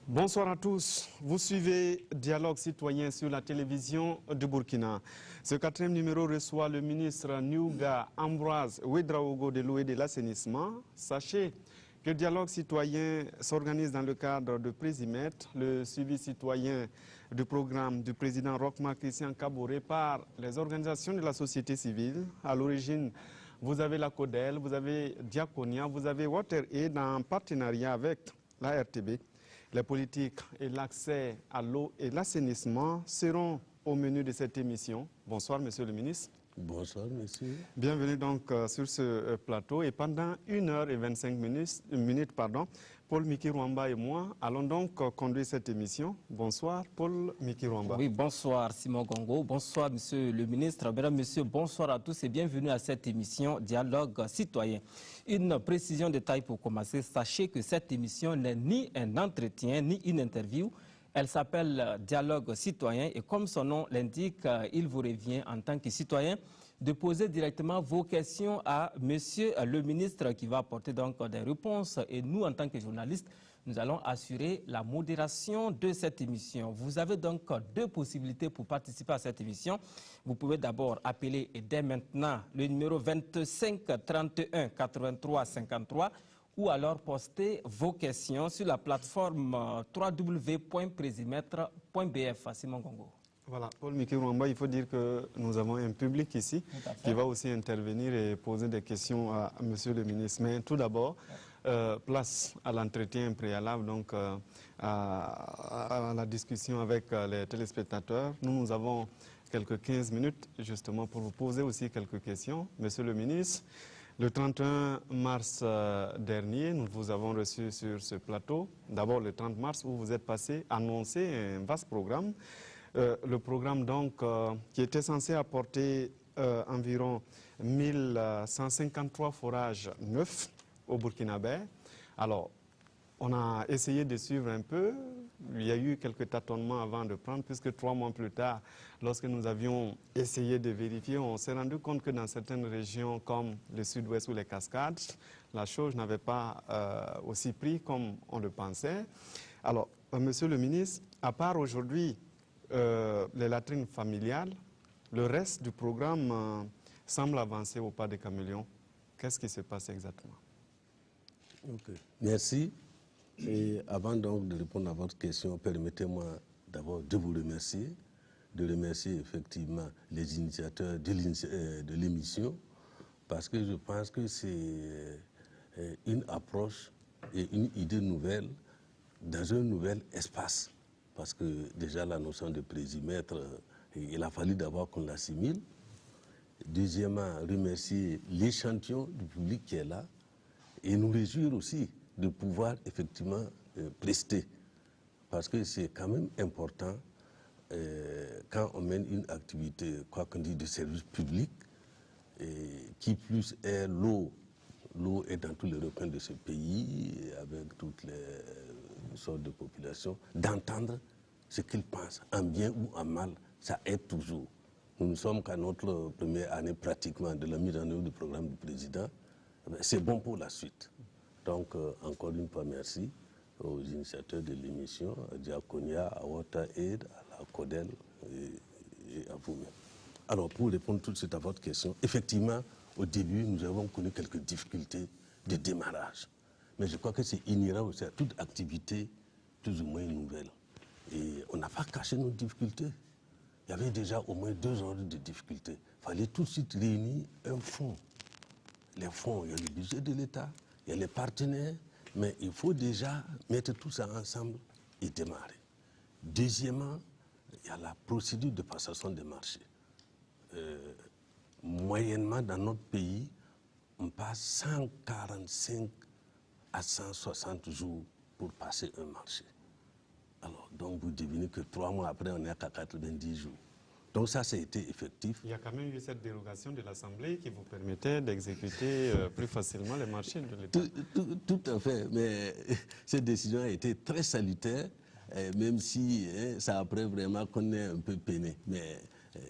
Bonsoir à tous. Vous suivez Dialogue citoyen sur la télévision du Burkina. Ce 4e numéro reçoit le ministre Niouga Ambroise Ouedraogo de l'eau et de l'assainissement. Sachez que Dialogue citoyen s'organise dans le cadre de Présimètre, le suivi citoyen du programme du président Rochma Christian Kaboré par les organisations de la société civile. À l'origine, vous avez la CODEL, vous avez Diaconia, vous avez WaterAid en partenariat avec la RTB. Les politiques et l'accès à l'eau et l'assainissement seront au menu de cette émission. Bonsoir, monsieur le ministre. Bonsoir, monsieur. Bienvenue donc sur ce plateau. Et pendant 1h25 minutes, Paul Miki-Rouamba et moi allons donc conduire cette émission. Bonsoir, Paul Miki-Rouamba. Oui, bonsoir, Simon Gongo. Bonsoir, monsieur le ministre. Mesdames, messieurs, bonsoir à tous et bienvenue à cette émission Dialogue citoyen. Une précision de taille pour commencer. Sachez que cette émission n'est ni un entretien, ni une interview. Elle s'appelle Dialogue citoyen et comme son nom l'indique, il vous revient en tant que citoyen de poser directement vos questions à monsieur le ministre qui va apporter donc des réponses. Et nous, en tant que journalistes, nous allons assurer la modération de cette émission. Vous avez donc deux possibilités pour participer à cette émission. Vous pouvez d'abord appeler et dès maintenant le numéro 25 31 83 53 ou alors poster vos questions sur la plateforme www.presimetre.bf. Simon Gongo. Voilà, Paul Miki-Rouamba, il faut dire que nous avons un public ici qui va aussi intervenir et poser des questions à monsieur le ministre. Mais tout d'abord, place à l'entretien préalable, donc à la discussion avec les téléspectateurs. Nous avons quelques 15 minutes justement pour vous poser aussi quelques questions. Monsieur le ministre, le 31 mars dernier, nous vous avons reçu sur ce plateau. D'abord le 30 mars où vous êtes passé annoncer un vaste programme. Le programme donc qui était censé apporter environ 1153 forages neufs au Burkinabé. Alors, on a essayé de suivre un peu. Il y a eu quelques tâtonnements avant de prendre, puisque 3 mois plus tard, lorsque nous avions essayé de vérifier, on s'est rendu compte que dans certaines régions comme le sud-ouest ou les Cascades, la chose n'avait pas aussi pris comme on le pensait. Alors, monsieur le ministre, à part aujourd'hui les latrines familiales, le reste du programme semble avancer au pas des caméléons. Qu'est-ce qui se passe exactement? Ok, merci. Et avant donc de répondre à votre question, permettez-moi d'abord de vous remercier, de remercier effectivement les initiateurs de l'émission, parce que je pense que c'est une approche et une idée nouvelle dans un nouvel espace. Parce que déjà la notion de présimètre, il a fallu d'abord qu'on l'assimile. Deuxièmement, remercier l'échantillon du public qui est là et nous réjouir aussi de pouvoir effectivement prester. Parce que c'est quand même important quand on mène une activité, quoi qu'on dise, de service public, qui plus est l'eau. L'eau est dans tous les recoins de ce pays, avec toutes les sortes de populations. D'entendre ce qu'ils pensent, en bien ou en mal, ça aide toujours. Nous ne sommes qu'à notre première année pratiquement de la mise en œuvre du programme du président. C'est bon pour la suite. Donc, encore une fois, merci aux initiateurs de l'émission, à Diaconia, à WaterAid, à la CODEL et à vous-même. Alors, pour répondre tout de suite à votre question, effectivement, au début, nous avons connu quelques difficultés de démarrage. Mais je crois que c'est inhérent aussi à toute activité plus ou moins nouvelle. Et on n'a pas caché nos difficultés. Il y avait déjà au moins 2 ordres de difficultés. Il fallait tout de suite réunir un fonds. Les fonds, il y a le budget de l'État, il y a les partenaires, mais il faut déjà mettre tout ça ensemble et démarrer. Deuxièmement, il y a la procédure de passation des marchés. Moyennement, dans notre pays, on passe 145 à 160 jours pour passer un marché. Alors, donc vous devinez que 3 mois après, on est à 90 jours. Donc ça a été effectif. Il y a quand même eu cette dérogation de l'Assemblée qui vous permettait d'exécuter plus facilement les marchés de l'État. Tout à fait, mais cette décision a été très salutaire, même si ça après vraiment qu'on est un peu peiné. Mais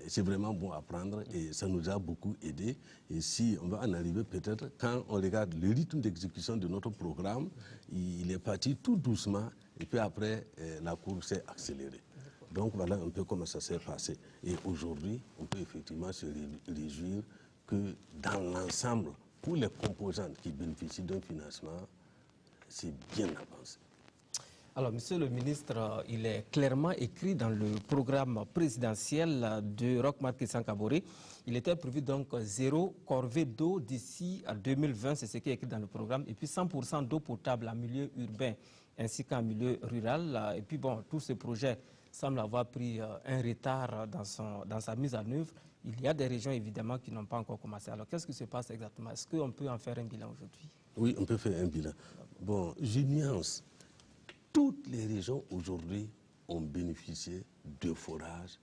c'est vraiment bon à prendre et ça nous a beaucoup aidé. Et si on va en arriver peut-être, quand on regarde le rythme d'exécution de notre programme, il est parti tout doucement et puis après, la courbe s'est accélérée. Donc voilà un peu comment ça s'est passé. Et aujourd'hui, on peut effectivement se réjouir que dans l'ensemble, pour les composantes qui bénéficient d'un financement, c'est bien avancé. Alors, Monsieur le ministre, il est clairement écrit dans le programme présidentiel de Roch-Marc Christian Kaboré. Il était prévu donc 0 corvée d'eau d'ici à 2020, c'est ce qui est écrit dans le programme, et puis 100% d'eau potable en milieu urbain ainsi qu'en milieu rural. Et puis bon, tout ce projet semble avoir pris un retard dans sa mise en œuvre. Il y a des régions évidemment qui n'ont pas encore commencé. Alors, qu'est-ce qui se passe exactement? Est-ce qu'on peut en faire un bilan aujourd'hui? Oui, on peut faire un bilan. Bon, je nuance. Toutes les régions aujourd'hui ont bénéficié de forages,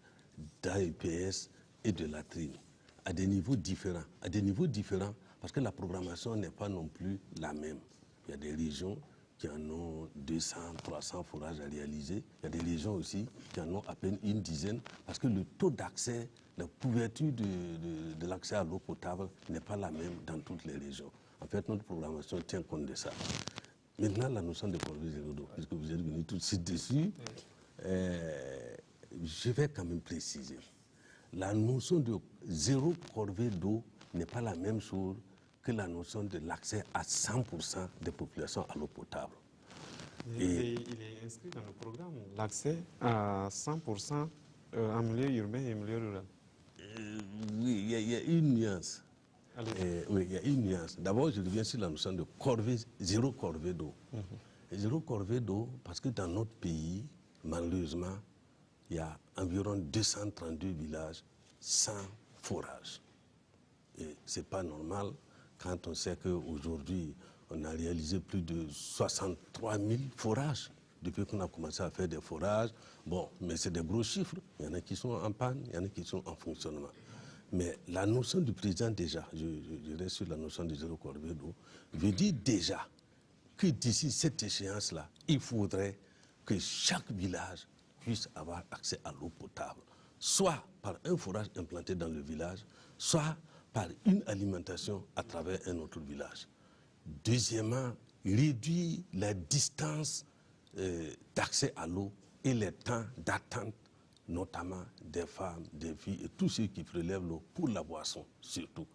d'AEPS et de latrines à des niveaux différents. À des niveaux différents parce que la programmation n'est pas non plus la même. Il y a des régions qui en ont 200, 300 forages à réaliser. Il y a des régions aussi qui en ont à peine une dizaine parce que le taux d'accès, la couverture de l'accès à l'eau potable n'est pas la même dans toutes les régions. En fait, notre programmation tient compte de ça. Maintenant, la notion de corvée zéro d'eau, puisque vous êtes venu tout de suite dessus, je vais quand même préciser. La notion de zéro corvée d'eau n'est pas la même chose que la notion de l'accès à 100% des populations à l'eau potable. Il est inscrit dans le programme, l'accès à 100% en milieu urbain et milieu rural. Oui, il y a une nuance. Oui, il y a une nuance. D'abord, je reviens sur la notion de corvée, zéro corvée d'eau. Zéro corvée d'eau, parce que dans notre pays, malheureusement, il y a environ 232 villages sans forage. Et ce n'est pas normal quand on sait qu'aujourd'hui, on a réalisé plus de 63 000 forages depuis qu'on a commencé à faire des forages. Bon, mais c'est des gros chiffres. Il y en a qui sont en panne, il y en a qui sont en fonctionnement. Mais la notion du président déjà, je reste sur la notion de zéro corvée d'eau, veut dire déjà que d'ici cette échéance-là, il faudrait que chaque village puisse avoir accès à l'eau potable, soit par un forage implanté dans le village, soit par une alimentation à travers un autre village. Deuxièmement, réduire la distance d'accès à l'eau et les temps d'attente, notamment des femmes, des filles et tous ceux qui prélèvent l'eau pour la boisson surtout.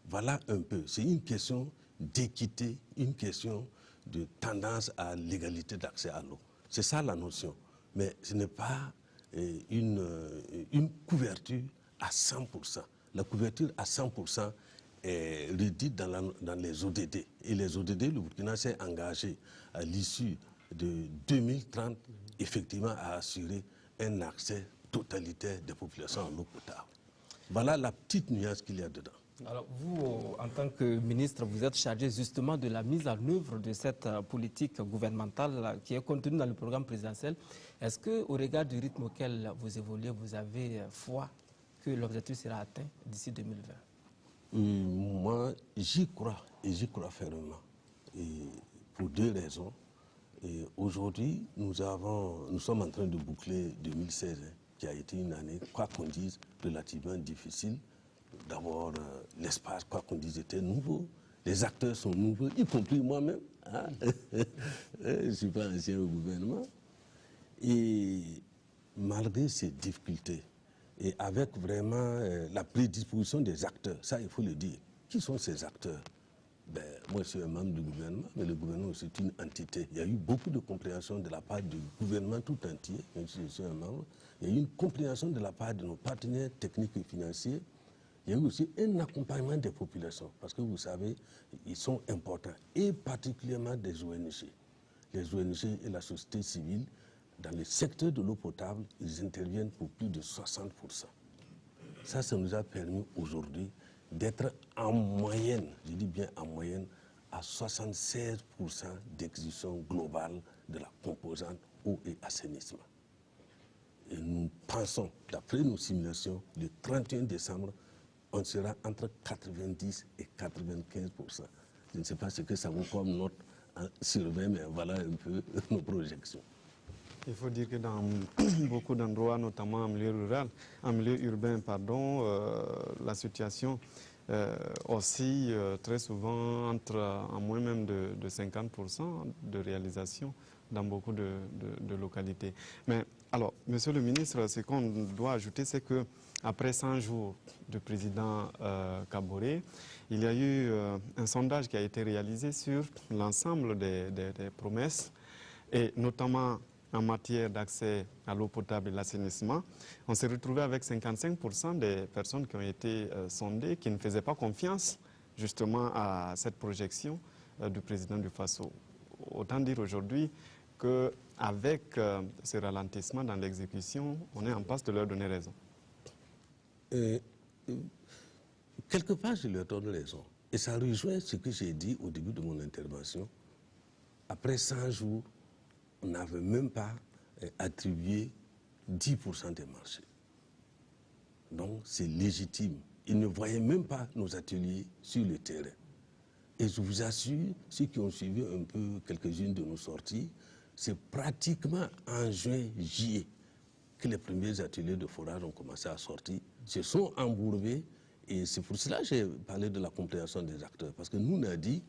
Voilà un peu, c'est une question d'équité, une question de tendance à l'égalité d'accès à l'eau. C'est ça la notion, mais ce n'est pas une couverture à 100%. La couverture à 100% est réduite dans les ODD. Et les ODD, le Burkina s'est engagé à l'issue de 2030, effectivement, à assurer un accès totalitaire des populations à l'eau potable. Voilà la petite nuance qu'il y a dedans. Alors vous, en tant que ministre, vous êtes chargé justement de la mise en œuvre de cette politique gouvernementale qui est contenue dans le programme présidentiel. Est-ce qu'au regard du rythme auquel vous évoluez, vous avez foi que l'objectif sera atteint d'ici 2020? Moi, j'y crois et j'y crois fermement. Et pour deux raisons. Aujourd'hui, nous sommes en train de boucler 2016, qui a été une année, quoi qu'on dise, relativement difficile. D'abord, l'espace, quoi qu'on dise, était nouveau. Les acteurs sont nouveaux, y compris moi-même. Hein? Je ne suis pas ancien au gouvernement. Et malgré ces difficultés, et avec vraiment la prédisposition des acteurs, ça il faut le dire. Qui sont ces acteurs? Ben, moi je suis un membre du gouvernement, mais le gouvernement c'est une entité. Il y a eu beaucoup de compréhension de la part du gouvernement tout entier, même si je suis un membre. Il y a eu une compréhension de la part de nos partenaires techniques et financiers. Il y a eu aussi un accompagnement des populations, parce que vous savez, ils sont importants, et particulièrement des ONG. Les ONG et la société civile, dans le secteur de l'eau potable, ils interviennent pour plus de 60%. Ça nous a permis aujourd'hui d'être en moyenne, je dis bien en moyenne, à 76% d'exécution globale de la composante eau et assainissement. Et nous pensons, d'après nos simulations, le 31 décembre, on sera entre 90 et 95%. Je ne sais pas ce que ça vaut comme note sur 20, mais voilà un peu nos projections. Il faut dire que dans beaucoup d'endroits, notamment en milieu rural, en milieu urbain, pardon, la situation aussi très souvent en moins même de 50% de réalisation dans beaucoup de localités. Mais alors, Monsieur le ministre, ce qu'on doit ajouter, c'est que après 100 jours du président Kaboré, il y a eu un sondage qui a été réalisé sur l'ensemble des promesses, et notamment en matière d'accès à l'eau potable et l'assainissement. On s'est retrouvé avec 55% des personnes qui ont été sondées qui ne faisaient pas confiance justement à cette projection du président du FASO. Autant dire aujourd'hui qu'avec ce ralentissement dans l'exécution, on est en passe de leur donner raison. Quelque part, je leur donne raison. Et ça rejoint ce que j'ai dit au début de mon intervention. Après 100 jours, on n'avait même pas attribué 10% des marchés. Donc, c'est légitime. Ils ne voyaient même pas nos ateliers sur le terrain. Et je vous assure, ceux qui ont suivi un peu quelques-unes de nos sorties, c'est pratiquement en juin, juillet, que les premiers ateliers de forage ont commencé à sortir, se sont embourbés. Et c'est pour cela que j'ai parlé de la compréhension des acteurs. Parce que nous, on a dit,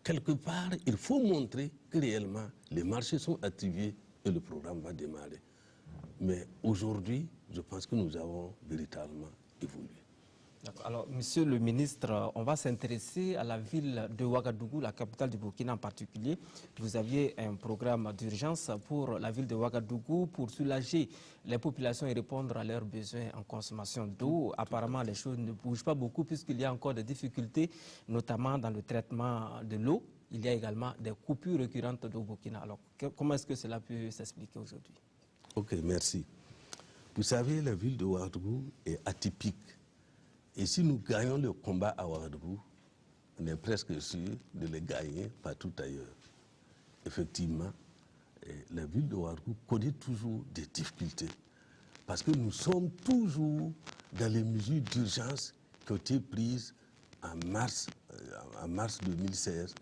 quelque part, il faut montrer que réellement, les marchés sont attribués et le programme va démarrer. Mais aujourd'hui, je pense que nous avons véritablement évolué. Alors, Monsieur le ministre, on va s'intéresser à la ville de Ouagadougou, la capitale du Burkina en particulier. Vous aviez un programme d'urgence pour la ville de Ouagadougou pour soulager les populations et répondre à leurs besoins en consommation d'eau. Apparemment, les choses ne bougent pas beaucoup puisqu'il y a encore des difficultés, notamment dans le traitement de l'eau. Il y a également des coupures récurrentes d'eau au Burkina. Alors, comment est-ce que cela peut s'expliquer aujourd'hui? Ok, merci. Vous savez, la ville de Ouagadougou est atypique. Et si nous gagnons le combat à Ouagadougou, on est presque sûr de le gagner partout ailleurs. Effectivement, la ville de Ouagadougou connaît toujours des difficultés. Parce que nous sommes toujours dans les mesures d'urgence qui ont été prises en mars 2016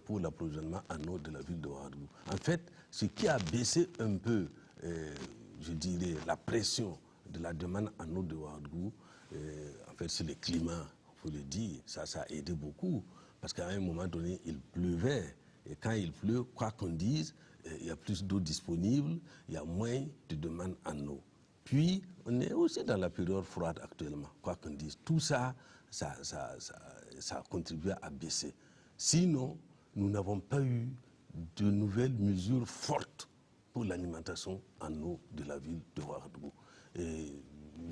pour l'approvisionnement en eau de la ville de Ouagadougou. En fait, ce qui a baissé un peu, je dirais, la pression de la demande en eau de Ouagadougou, en fait, c'est le climat, il faut le dire, ça a aidé beaucoup. Parce qu'à un moment donné, il pleuvait. Et quand il pleut, quoi qu'on dise, il y a plus d'eau disponible, il y a moins de demande en eau. Puis, on est aussi dans la période froide actuellement, quoi qu'on dise. Tout ça, ça a contribué à baisser. Sinon, nous n'avons pas eu de nouvelles mesures fortes pour l'alimentation en eau de la ville de Ouagadougou. Et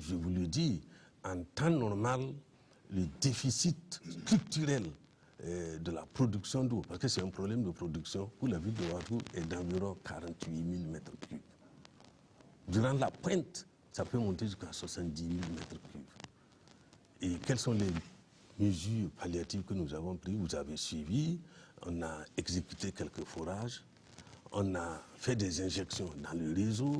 je vous le dis, en temps normal, le déficit structurel de la production d'eau, parce que c'est un problème de production pour la ville de Ouagadougou, est d'environ 48 000 mètres cubes. Durant la pointe, ça peut monter jusqu'à 70 000 mètres cubes. Et quelles sont les mesures palliatives que nous avons prises? Vous avez suivi, on a exécuté quelques forages, on a fait des injections dans le réseau,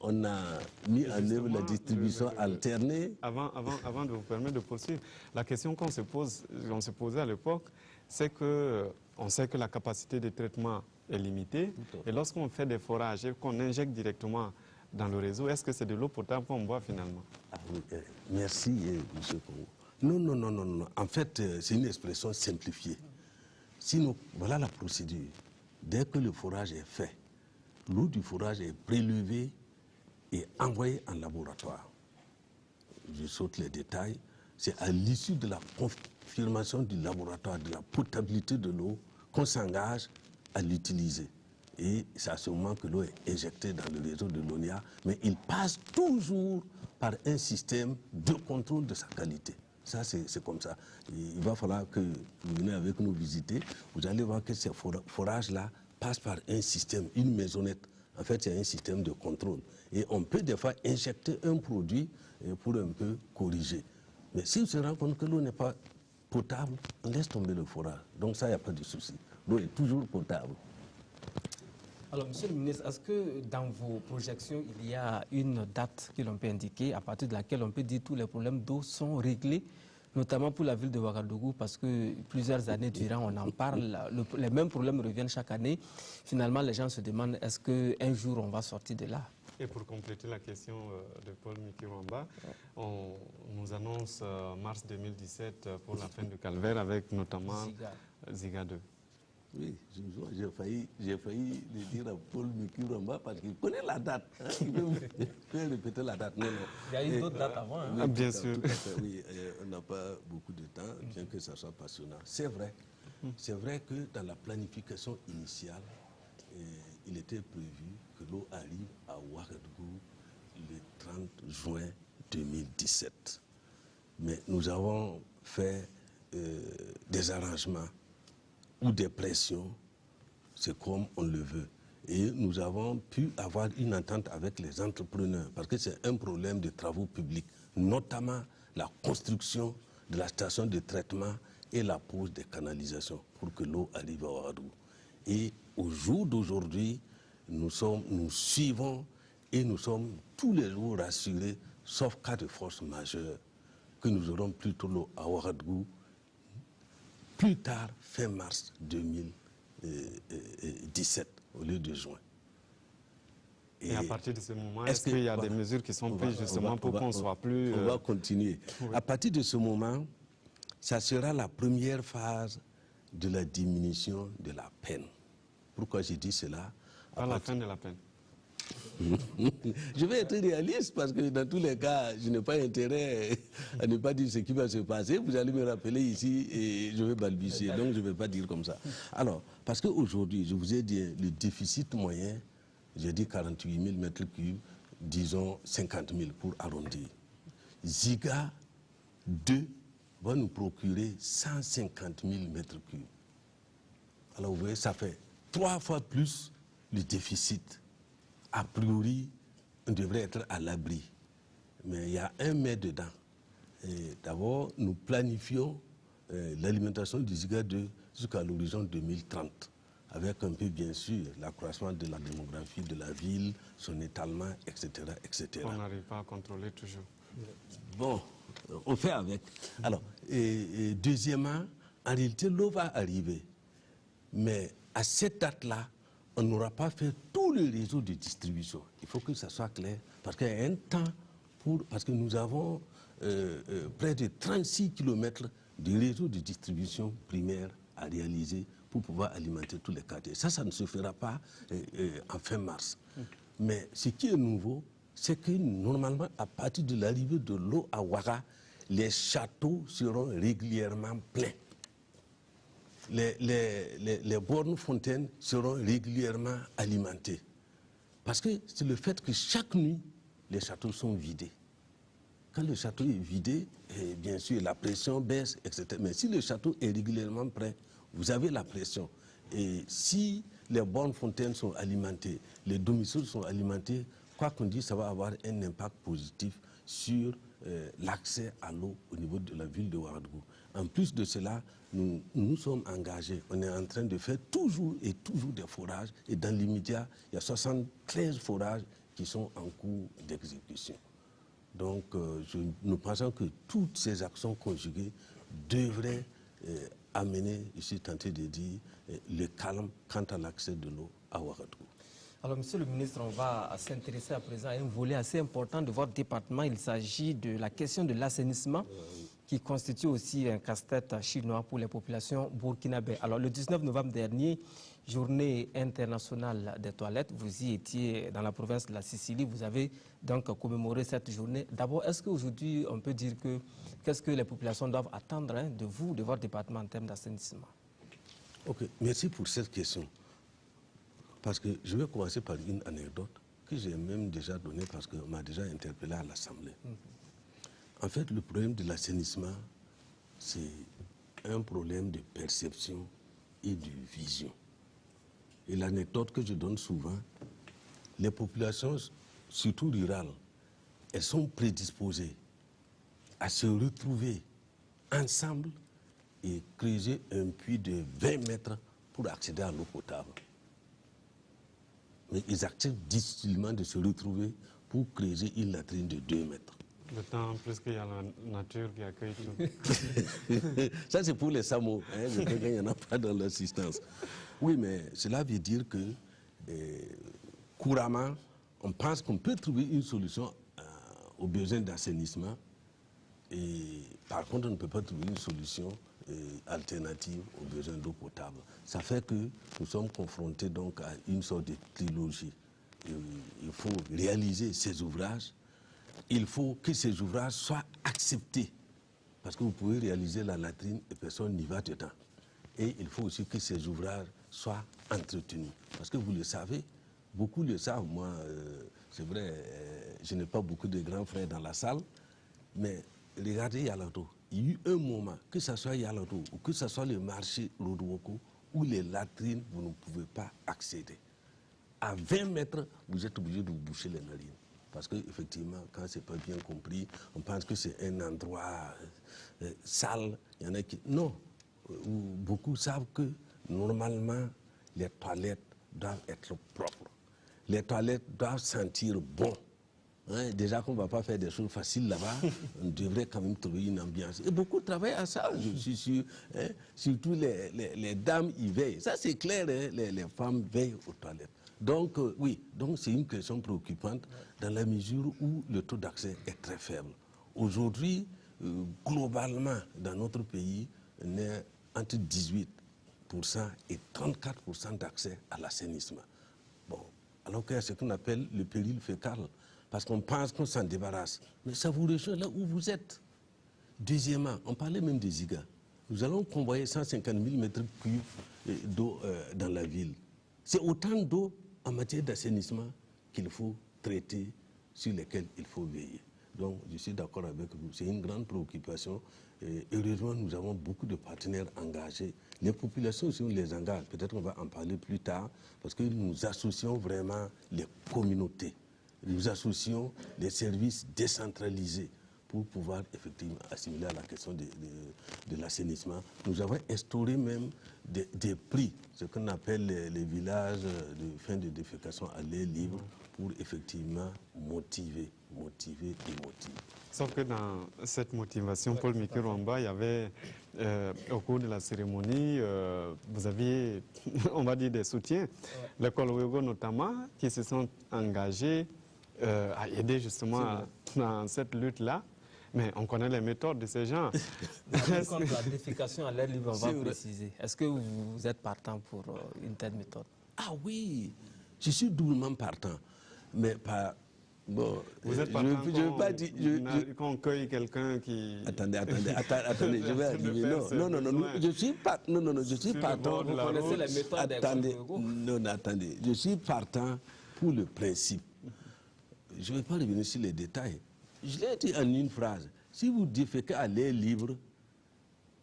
on a mis en œuvre la distribution alternée. Avant de vous permettre de poursuivre, la question qu'on se posait à l'époque, c'est qu'on sait que la capacité de traitement est limitée. Et lorsqu'on fait des forages et qu'on injecte directement dans le réseau, est-ce que c'est de l'eau potable qu'on boit finalement? Ah oui, merci, M. Congo. Non. En fait, c'est une expression simplifiée. Sinon, voilà la procédure. Dès que le forage est fait, l'eau du forage est prélevée et envoyée en laboratoire. Je saute les détails. C'est à l'issue de la confirmation du laboratoire de la potabilité de l'eau qu'on s'engage à l'utiliser. Et c'est à ce moment que l'eau est injectée dans le réseau de l'ONIA, mais il passe toujours par un système de contrôle de sa qualité. Ça, c'est comme ça. Il va falloir que vous venez avec nous visiter. Vous allez voir que ces forages-là passent par un système, une maisonnette. En fait, il y a un système de contrôle. Et on peut des fois injecter un produit pour un peu corriger. Mais si on se rend compte que l'eau n'est pas potable, on laisse tomber le forage. Donc ça, il n'y a pas de souci. L'eau est toujours potable. Alors, Monsieur le ministre, est-ce que dans vos projections, il y a une date que l'on peut indiquer, à partir de laquelle on peut dire que tous les problèmes d'eau sont réglés, notamment pour la ville de Ouagadougou, parce que plusieurs années durant, on en parle, les mêmes problèmes reviennent chaque année. Finalement, les gens se demandent, est-ce qu'un jour, on va sortir de là? Et pour compléter la question de Paul Mikirwamba, on nous annonce mars 2017 pour la fin du calvaire avec notamment Ziga 2. Oui, j'ai failli le dire à Paul Mikirwamba parce qu'il connaît la date. Hein, il peut répéter la date. Non. Il y a eu d'autres dates avant. Hein. Oui, bien sûr. Tout à fait, oui, on n'a pas beaucoup de temps, bien que ça soit passionnant. C'est vrai. C'est vrai que dans la planification initiale, il était prévu que l'eau arrive à Ouagadougou le 30 juin 2017. Mais nous avons fait des arrangements ou des pressions, c'est comme on le veut. Et nous avons pu avoir une entente avec les entrepreneurs, parce que c'est un problème de travaux publics, notamment la construction de la station de traitement et la pose des canalisations pour que l'eau arrive à Ouagadougou. Et au jour d'aujourd'hui, nous suivons et nous sommes tous les jours rassurés, sauf cas de force majeure, que nous aurons plutôt l'eau à Ouagadougou plus tard, fin mars 2017, au lieu de juin. Et à partir de ce moment, est-ce qu'il y a des mesures qui sont prises justement pour qu'on soit plus... On va continuer. Oui. À partir de ce moment, ça sera la première phase de la diminution de la peine. Pourquoi j'ai dit cela? À la fin de la peine. Je vais être réaliste parce que dans tous les cas, je n'ai pas intérêt à ne pas dire ce qui va se passer. Vous allez me rappeler ici et je vais balbutier, donc je ne vais pas dire comme ça. Alors, parce qu'aujourd'hui, je vous ai dit, le déficit moyen, j'ai dit 48 000 mètres cubes, disons 50 000 pour arrondir. Ziga 2 va nous procurer 150 000 mètres cubes. Alors vous voyez, ça fait 3 fois plus le déficit. A priori, on devrait être à l'abri. Mais il y a un mais dedans. D'abord, nous planifions l'alimentation du Ziga 2 jusqu'à l'horizon 2030, avec un peu, bien sûr, l'accroissement de la démographie de la ville, son étalement, etc. etc. On n'arrive pas à contrôler toujours. Bon, on fait avec. Alors, deuxièmement, en réalité, l'eau va arriver. Mais à cette date-là, on n'aura pas fait tout le réseau de distribution. Il faut que ça soit clair, parce qu'il y a un temps parce que nous avons près de 36 km de réseau de distribution primaire à réaliser pour pouvoir alimenter tous les quartiers. Ça ne se fera pas en fin mars. Mais ce qui est nouveau, c'est que normalement, à partir de l'arrivée de l'eau à Ouaga, les châteaux seront régulièrement pleins. Les bornes fontaines seront régulièrement alimentées. Parce que c'est le fait que chaque nuit, les châteaux sont vidés. Quand le château est vidé, bien sûr, la pression baisse, etc. Mais si le château est régulièrement plein, vous avez la pression. Et si les bornes fontaines sont alimentées, les domiciles sont alimentés, quoi qu'on dise, ça va avoir un impact positif sur l'accès à l'eau au niveau de la ville de Ouagadougou. En plus de cela, nous sommes engagés. On est en train de faire toujours des forages. Et dans l'immédiat, il y a 73 forages qui sont en cours d'exécution. Donc, nous pensons que toutes ces actions conjuguées devraient amener, je suis tenté de dire, le calme quant à l'accès de l'eau à Ouagadougou. Alors, Monsieur le ministre, on va s'intéresser à présent à un volet assez important de votre département. Il s'agit de la question de l'assainissement, qui constitue aussi un casse-tête chinois pour les populations burkinabées. Alors, le 19 novembre dernier, journée internationale des toilettes, vous y étiez dans la province de la Sicile, vous avez donc commémoré cette journée. D'abord, est-ce qu'aujourd'hui, on peut dire qu'est-ce que les populations doivent attendre de vous, de votre département en termes d'assainissement? Ok, merci pour cette question. Parce que je vais commencer par une anecdote que j'ai même déjà donnée parce qu'on m'a déjà interpellé à l'Assemblée. En fait, le problème de l'assainissement, c'est un problème de perception et de vision. Et l'anecdote que je donne souvent, les populations, surtout rurales, elles sont prédisposées à se retrouver ensemble et creuser un puits de 20 mètres pour accéder à l'eau potable. Mais ils acceptent difficilement de se retrouver pour creuser une latrine de 2 mètres. D'autant plus qu'il y a la nature qui accueille tout. Ça, c'est pour les SAMO. Je crois qu'il n'y en a pas dans l'assistance. Oui, mais cela veut dire que couramment, on pense qu'on peut trouver une solution aux besoins d'assainissement. Et par contre, on ne peut pas trouver une solution alternative aux besoins d'eau potable. Ça fait que nous sommes confrontés donc à une sorte de trilogie. Il faut réaliser ces ouvrages. Il faut que ces ouvrages soient acceptés. Parce que vous pouvez réaliser la latrine et personne n'y va dedans. Et il faut aussi que ces ouvrages soient entretenus. Parce que vous le savez, beaucoup le savent. Moi, c'est vrai, je n'ai pas beaucoup de grands frères dans la salle, mais regardez Yalato. Il y a eu un moment, que ce soit Yalato ou que ce soit le marché Rodowoko, où les latrines, vous ne pouvez pas accéder. À 20 mètres, vous êtes obligé de vous boucher les narines. Parce qu'effectivement, quand ce n'est pas bien compris, on pense que c'est un endroit sale. Il y en a qui... Non. Beaucoup savent que normalement, les toilettes doivent être propres. Les toilettes doivent sentir bon. Hein, déjà qu'on ne va pas faire des choses faciles là-bas, on devrait quand même trouver une ambiance. Et beaucoup travaillent à ça, je suis sûr. Hein, surtout les dames y veillent. Ça c'est clair, hein, les femmes veillent aux toilettes. Donc oui, donc c'est une question préoccupante dans la mesure où le taux d'accès est très faible. Aujourd'hui, globalement, dans notre pays, on est entre 18% et 34% d'accès à l'assainissement. Bon, alors qu'il y a ce qu'on appelle le péril fécal. Parce qu'on pense qu'on s'en débarrasse. Mais ça vous rejoint là où vous êtes. Deuxièmement, on parlait même des Ziga. Nous allons convoyer 150 000 mètres cubes d'eau dans la ville. C'est autant d'eau en matière d'assainissement qu'il faut traiter, sur lesquels il faut veiller. Donc, je suis d'accord avec vous. C'est une grande préoccupation. Et heureusement, nous avons beaucoup de partenaires engagés. Les populations aussi, on les engage. Peut-être qu'on va en parler plus tard, parce que nous associons vraiment les communautés. Nous associons les services décentralisés pour pouvoir effectivement assimiler à la question de l'assainissement. Nous avons instauré même des prix, ce qu'on appelle les villages de fin de défécation à l'air libre, pour effectivement motiver. Sauf que dans cette motivation, Paul Mikirwamba, il y avait, au cours de la cérémonie, vous aviez, on va dire, des soutiens. Les Kolwego notamment, qui se sont engagés à aider justement dans cette lutte-là. Mais on connaît les méthodes de ces gens. Contre la défécation à l'air libre, on va préciser. Est-ce que vous êtes partant pour une telle méthode? Ah oui, je suis doublement partant. Mais pas... Bon, vous êtes partant qu'on cueille quelqu'un qui... Attendez, je vais arriver. Non, je suis pas... Non, je suis partant... Vous connaissez les méthodes attendez. Je suis partant pour le principe. Je ne vais pas revenir sur les détails. Je l'ai dit en une phrase. Si vous déféquez à l'air libre,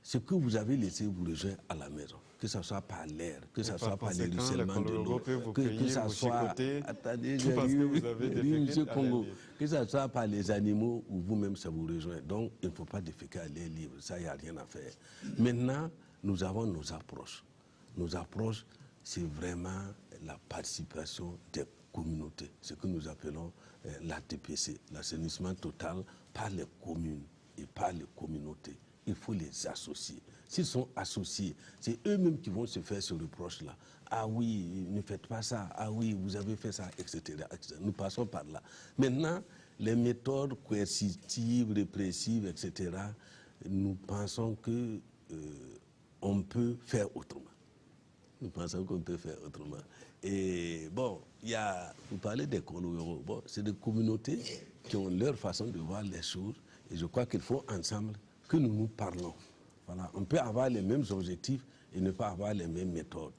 ce que vous avez laissé vous rejoint à la maison. Que ce soit par l'air, que ce soit par les ruissellements de l'eau, que ce soit... Attendez, que ce soit par les animaux ou vous-même, ça vous rejoint. Donc, il ne faut pas déféquer à l'air libre. Ça, il n'y a rien à faire. Maintenant, nous avons nos approches. Nos approches, c'est vraiment la participation des communautés, ce que nous appelons l'ATPC, l'assainissement total par les communes et par les communautés. Il faut les associer. S'ils sont associés, c'est eux-mêmes qui vont se faire ce reproche-là. Ah oui, ne faites pas ça. Ah oui, vous avez fait ça, etc. Nous passons par là. Maintenant, les méthodes coercitives, répressives, etc., nous pensons que on peut faire autrement. Nous pensons qu'on peut faire autrement. Et bon, vous parlez des Kolwego. Bon, c'est des communautés qui ont leur façon de voir les choses. Et je crois qu'il faut ensemble que nous nous parlons. Voilà. On peut avoir les mêmes objectifs et ne pas avoir les mêmes méthodes.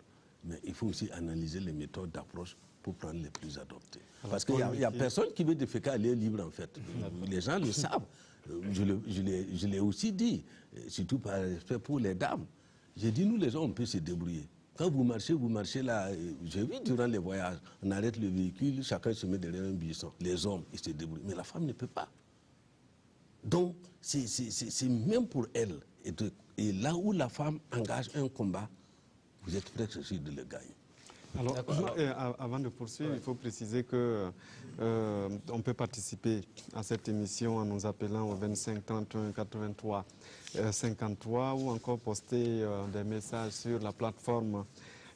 Mais il faut aussi analyser les méthodes d'approche pour prendre les plus adoptées. Parce qu'il n'y a personne qui veut déféquer à l'air libre, en fait. Les gens le savent. Je l'ai aussi dit, surtout par respect pour les dames. J'ai dit, nous les gens, on peut se débrouiller. Quand vous marchez là, j'ai vu durant les voyages, on arrête le véhicule, chacun se met derrière un buisson. Les hommes, ils se débrouillent. Mais la femme ne peut pas. Donc, c'est même pour elle. Et là où la femme engage un combat, vous êtes prêts aussi de le gagner. Alors, avant de poursuivre, il faut préciser que on peut participer à cette émission en nous appelant au 25 31 83 53 ou encore poster des messages sur la plateforme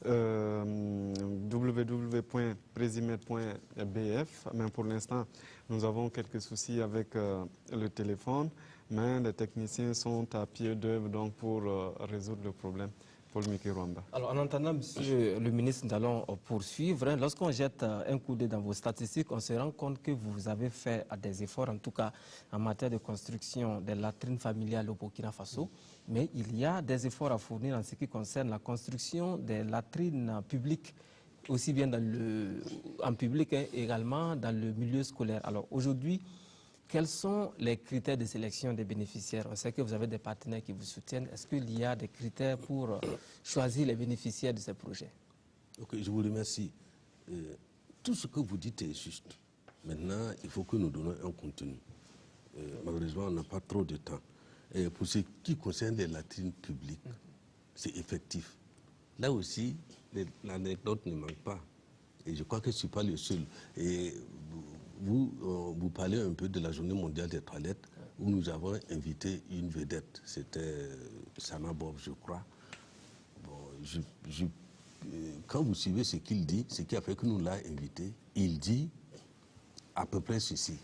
www.presimed.bf. Mais pour l'instant, nous avons quelques soucis avec le téléphone, mais les techniciens sont à pied d'œuvre donc pour résoudre le problème. Paul Miki Rwanda. Alors, en entendant, monsieur le ministre, nous allons poursuivre. Lorsqu'on jette un coup d'œil dans vos statistiques, on se rend compte que vous avez fait des efforts, en tout cas en matière de construction des latrines familiales au Burkina Faso. Mais il y a des efforts à fournir en ce qui concerne la construction des latrines publiques, aussi bien en public également dans le milieu scolaire. Alors, aujourd'hui, quels sont les critères de sélection des bénéficiaires? On sait que vous avez des partenaires qui vous soutiennent. Est-ce qu'il y a des critères pour choisir les bénéficiaires de ces projets? Ok, je vous remercie. Tout ce que vous dites est juste. Maintenant, il faut que nous donnions un contenu. Malheureusement, on n'a pas trop de temps. Et pour ce qui concerne les latrines publiques, c'est effectif. Là aussi, l'anecdote ne manque pas. Et je crois que je ne suis pas le seul. Et vous parlez un peu de la journée mondiale des toilettes où nous avons invité une vedette. C'était Sama Bob, je crois. Bon, quand vous suivez ce qu'il dit, ce qui a fait que nous l'avons invité, il dit à peu près ceci.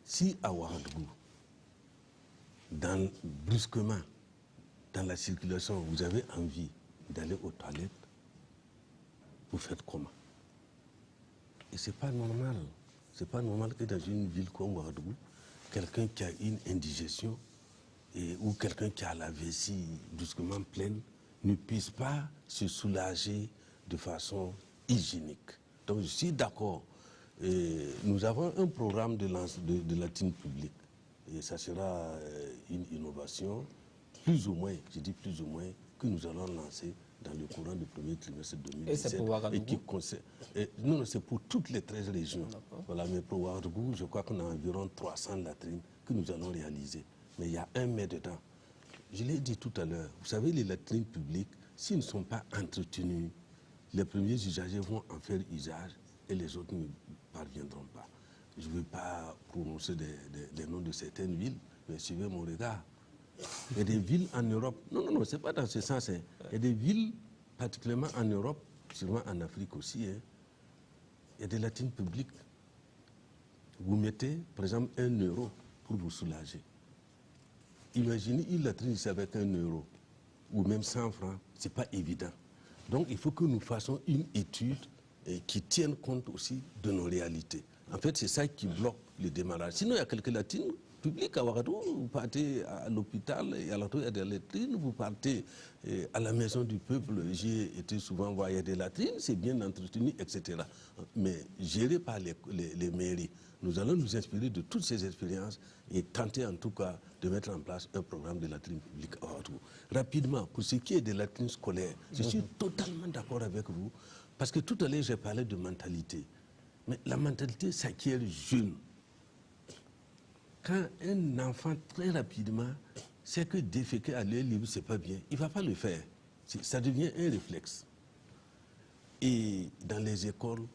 Si à Ouagadougou, brusquement, dans la circulation, vous avez envie d'aller aux toilettes, vous faites comment? Et ce n'est pas normal. Ce n'est pas normal que dans une ville comme Ouagadougou, quelqu'un qui a une indigestion ou quelqu'un qui a la vessie brusquement pleine ne puisse pas se soulager de façon hygiénique. Donc je suis d'accord. Nous avons un programme de latrine publique. Et ça sera une innovation, plus ou moins, je dis plus ou moins, que nous allons lancer dans le courant du premier trimestre 2017. Et c'est pour Ouagadougou? Non, c'est pour toutes les 13 régions. Voilà, mais pour Ouagadougou, je crois qu'on a environ 300 latrines que nous allons réaliser. Mais il y a un mais dedans. Je l'ai dit tout à l'heure, vous savez, les latrines publiques, s'ils ne sont pas entretenus, les premiers usagers vont en faire usage et les autres ne parviendront pas. Je ne veux pas prononcer des noms de certaines villes, mais suivez mon regard. Il y a des villes en Europe, non, ce n'est pas dans ce sens. Hein. Il y a des villes, particulièrement en Europe, sûrement en Afrique aussi, hein. Il y a des latrines publiques. Vous mettez, par exemple, 1 euro pour vous soulager. Imaginez une latrine ici avec 1 euro, ou même 100 francs, ce n'est pas évident. Donc il faut que nous fassions une étude qui tienne compte aussi de nos réalités. En fait, c'est ça qui bloque le démarrage. Sinon, il y a quelques latrines publiques à Ouagadougou. Vous partez à l'hôpital, et à l'auto, il y a des latrines. Vous partez à la maison du peuple, j'ai été souvent voir, il y a des latrines, c'est bien entretenu, etc. Mais géré par les mairies. Nous allons nous inspirer de toutes ces expériences et tenter en tout cas de mettre en place un programme de latrines publiques à Ouagadougou. Rapidement, pour ce qui est des latrines scolaires, je suis totalement d'accord avec vous, parce que tout à l'heure, j'ai parlé de mentalité. Mais la mentalité s'acquiert jeune. Quand un enfant, très rapidement, sait que déféquer à l'air libre, ce n'est pas bien, il ne va pas le faire. Ça devient un réflexe. Et dans les écoles,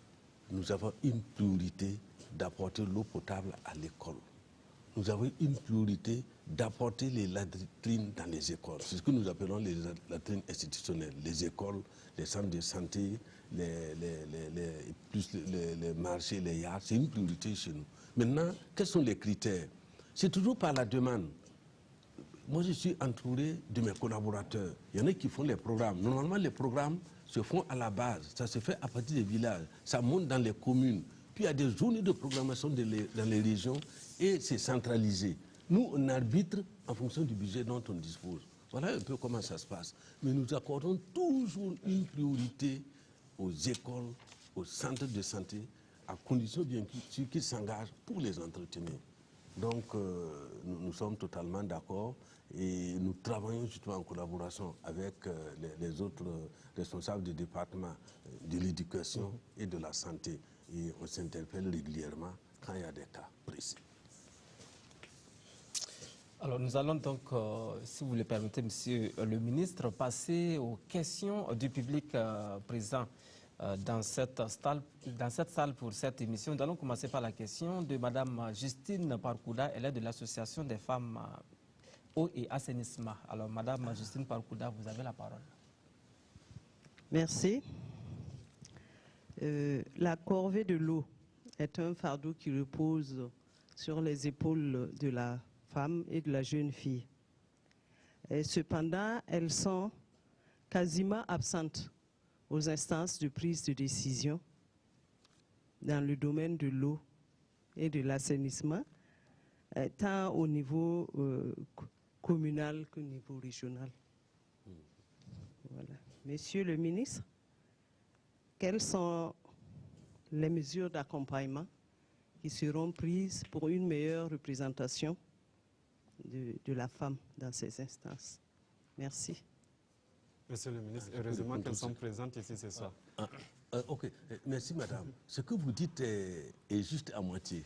nous avons une priorité d'apporter l'eau potable à l'école. Nous avons une priorité d'apporter les latrines dans les écoles. C'est ce que nous appelons les latrines institutionnelles. Les écoles, les centres de santé, les marchés, les yards, c'est une priorité chez nous. Maintenant, quels sont les critères? C'est toujours par la demande. Moi, je suis entouré de mes collaborateurs. Il y en a qui font les programmes. Normalement, les programmes se font à la base. Ça se fait à partir des villages. Ça monte dans les communes. Puis il y a des journées de programmation dans les régions et c'est centralisé. Nous, on arbitre en fonction du budget dont on dispose. Voilà un peu comment ça se passe. Mais nous accordons toujours une priorité aux écoles, aux centres de santé, à condition bien sûr qu'ils s'engagent pour les entretenir. Donc, nous sommes totalement d'accord et nous travaillons justement en collaboration avec les autres responsables du département de l'éducation et de la santé. Et on s'interpelle régulièrement quand il y a des cas précis. Alors nous allons donc, si vous le permettez, Monsieur le ministre, passer aux questions du public présent dans cette salle pour cette émission. Nous allons commencer par la question de Madame Justine Parkouda. Elle est de l'Association des femmes eau et assainissement. Alors Madame Justine Parkouda, vous avez la parole. Merci. La corvée de l'eau est un fardeau qui repose sur les épaules de la femme et de la jeune fille. Et cependant, elles sont quasiment absentes aux instances de prise de décision dans le domaine de l'eau et de l'assainissement, tant au niveau communal qu'au niveau régional. Voilà. Monsieur le ministre, quelles sont les mesures d'accompagnement qui seront prises pour une meilleure représentation de la femme dans ces instances? Merci. Monsieur le ministre, heureusement qu'elles sont présentes ici ce soir. Ok, merci madame. Ce que vous dites est juste à moitié.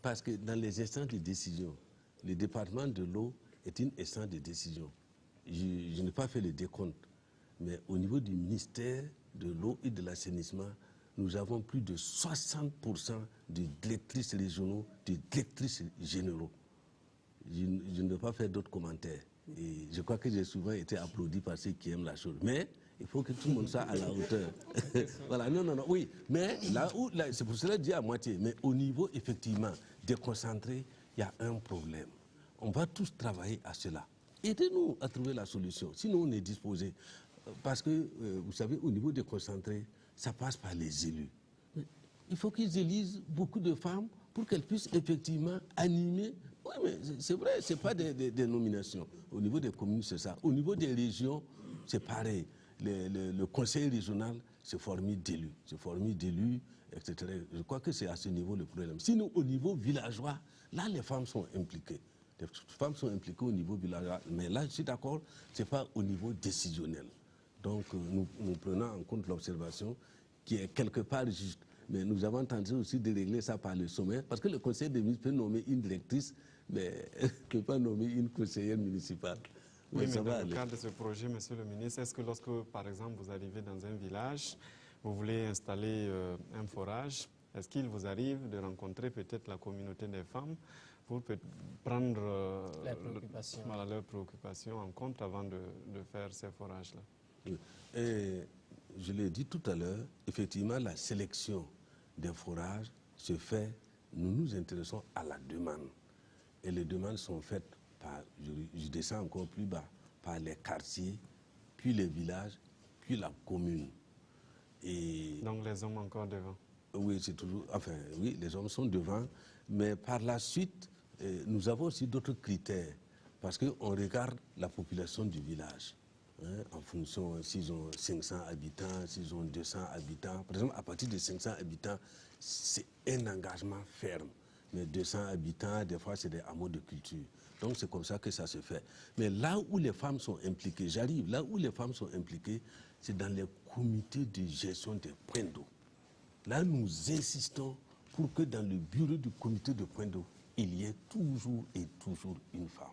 Parce que dans les instances de décision, le département de l'eau est une instance de décision. Je n'ai pas fait le décompte, mais au niveau du ministère de l'eau et de l'assainissement, nous avons plus de 60% de directrices régionaux, de directrices généraux. Je ne vais pas faire d'autres commentaires. Et je crois que j'ai souvent été applaudi par ceux qui aiment la chose. Mais il faut que tout le monde soit à la hauteur. Voilà, non, oui. Mais c'est pour cela que je dis à moitié. Mais au niveau, effectivement, déconcentré, il y a un problème. On va tous travailler à cela. Aidez-nous à trouver la solution. Sinon, on est disposé. Parce que, vous savez, au niveau déconcentré, ça passe par les élus. Il faut qu'ils élisent beaucoup de femmes pour qu'elles puissent effectivement animer. Oui, mais c'est vrai, ce n'est pas des nominations. Au niveau des communes, c'est ça. Au niveau des régions, c'est pareil. Le conseil régional, c'est formé d'élus. C'est formé d'élus, etc. Je crois que c'est à ce niveau le problème. Sinon, au niveau villageois, là, les femmes sont impliquées. Les femmes sont impliquées au niveau villageois. Mais là, je suis d'accord, ce n'est pas au niveau décisionnel. Donc, nous prenons en compte l'observation qui est quelque part juste. Mais nous avons tenté aussi de régler ça par le sommet, parce que le conseil des ministres peut nommer une directrice, mais ne peut pas nommer une conseillère municipale. Oui, mais dans le cadre de ce projet, monsieur le ministre, est-ce que lorsque, par exemple, vous arrivez dans un village, vous voulez installer un forage, est-ce qu'il vous arrive de rencontrer peut-être la communauté des femmes pour prendre leurs préoccupations en compte avant de faire ces forages-là? Oui. Et je l'ai dit tout à l'heure, effectivement, la sélection des forages se fait, nous nous intéressons à la demande. Et les demandes sont faites par, je descends encore plus bas, par les quartiers, puis les villages, puis la commune. Et donc les hommes encore devant? Oui, c'est toujours, enfin, oui, les hommes sont devant, mais par la suite, nous avons aussi d'autres critères, parce qu'on regarde la population du village. En fonction, s'ils ont 500 habitants, s'ils ont 200 habitants. Par exemple, à partir de 500 habitants, c'est un engagement ferme. Mais 200 habitants, des fois, c'est des hameaux de culture. Donc, c'est comme ça que ça se fait. Mais là où les femmes sont impliquées, j'arrive, là où les femmes sont impliquées, c'est dans les comités de gestion des points d'eau. Là, nous insistons pour que dans le bureau du comité de points d'eau, il y ait toujours et toujours une femme.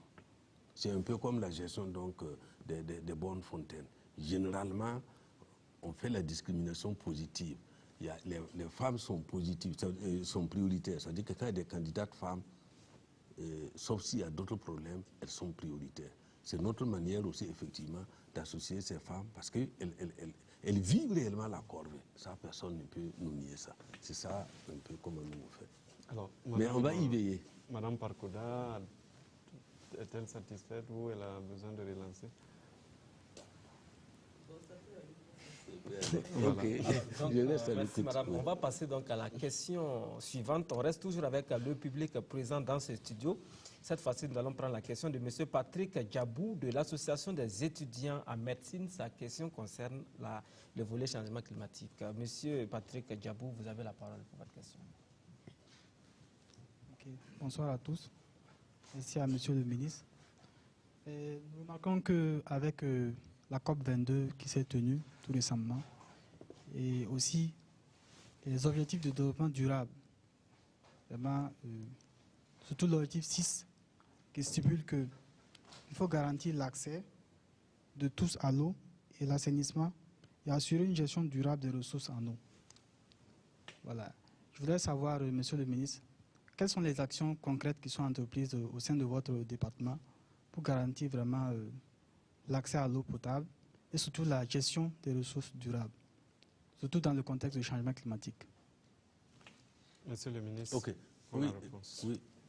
C'est un peu comme la gestion donc, des bonnes fontaines. Généralement, on fait la discrimination positive. Les femmes sont positives, sont prioritaires. C'est-à-dire que quand il y a des candidates femmes, sauf s'il y a d'autres problèmes, elles sont prioritaires. C'est notre manière aussi, effectivement, d'associer ces femmes parce qu'elles vivent réellement la corvée. Ça, personne ne peut nous nier ça. C'est ça un peu comment nous on fait. Alors, mais on va y veiller. Madame Parcoda, est-elle satisfaite ou elle a besoin de relancer? Voilà. Donc, merci madame. On va passer donc à la question suivante. On reste toujours avec le public présent dans ce studio. Cette fois-ci, nous allons prendre la question de M. Patrick Djabou de l'Association des étudiants en médecine. Sa question concerne le volet changement climatique. Monsieur Patrick Djabou, vous avez la parole pour votre question. Okay. Bonsoir à tous. Merci à Monsieur le ministre. Nous remarquons qu'avec la COP22 qui s'est tenue tout récemment et aussi les objectifs de développement durable, vraiment, surtout l'objectif 6 qui stipule qu'il faut garantir l'accès de tous à l'eau et l'assainissement et assurer une gestion durable des ressources en eau. Voilà. Je voudrais savoir, Monsieur le ministre, quelles sont les actions concrètes qui sont entreprises au sein de votre département pour garantir vraiment l'accès à l'eau potable et surtout la gestion des ressources durables, surtout dans le contexte du changement climatique. Monsieur le ministre, Ok. pour Oui, la réponse.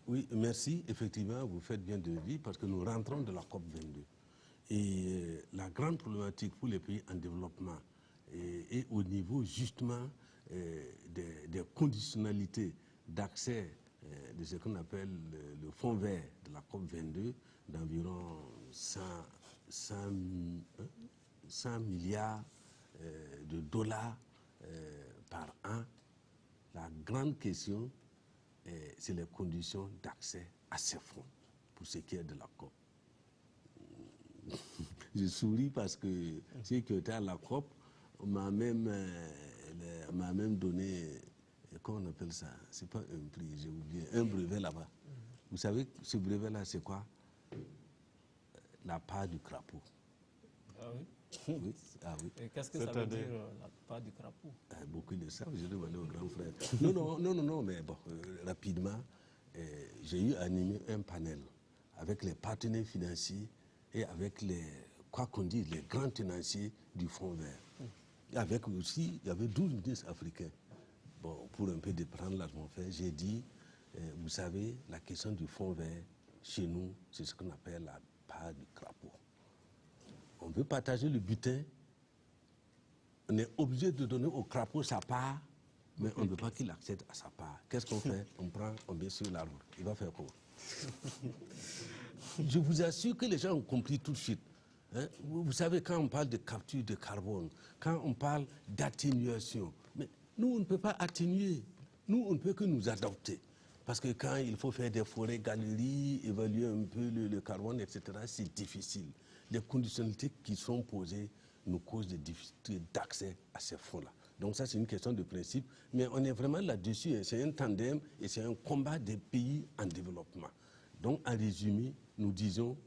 oui, merci. Effectivement, vous faites bien de le dire parce que nous rentrons de la COP 22. Et la grande problématique pour les pays en développement est au niveau justement des conditionnalités d'accès de ce qu'on appelle le fonds vert de la COP 22 d'environ 100 milliards de dollars par an. La grande question, c'est les conditions d'accès à ces fonds pour ce qui est de la COP. Je souris parce que ceux qui étaient à la COP m'a même donné, comment on appelle ça? C'est pas un prix, j'ai oublié, un brevet là-bas. Vous savez, ce brevet-là, c'est quoi? La part du crapaud. Ah oui? Oui, ah oui. Et qu'est-ce que ça veut dire, la part du crapaud? Beaucoup de ça, je demandé au grand frère. Non, mais bon, rapidement, j'ai eu à animer un panel avec les partenaires financiers et avec les, quoi qu'on dise, les grands tenanciers du Fonds vert. Et avec aussi, il y avait 12 ministres africains. Bon, pour un peu déprendre l'atmosphère, j'ai dit, vous savez, la question du Fonds vert, chez nous, c'est ce qu'on appelle la part du crapaud. On veut partager le butin, on est obligé de donner au crapaud sa part, mais on ne veut pas qu'il accède à sa part. Qu'est-ce qu'on fait? On prend, on met sur l'arbre. Il va faire quoi? Je vous assure que les gens ont compris tout de suite. Hein? Vous savez, quand on parle de capture de carbone, quand on parle d'atténuation, mais nous, on ne peut pas atténuer. Nous, on ne peut que nous adapter. Parce que quand il faut faire des forêts galeries, évaluer un peu le carbone, etc., c'est difficile. Les conditionnalités qui sont posées nous causent des difficultés d'accès à ces fonds-là. Donc ça, c'est une question de principe. Mais on est vraiment là-dessus. Hein. C'est un tandem et c'est un combat des pays en développement. Donc, en résumé, nous disons,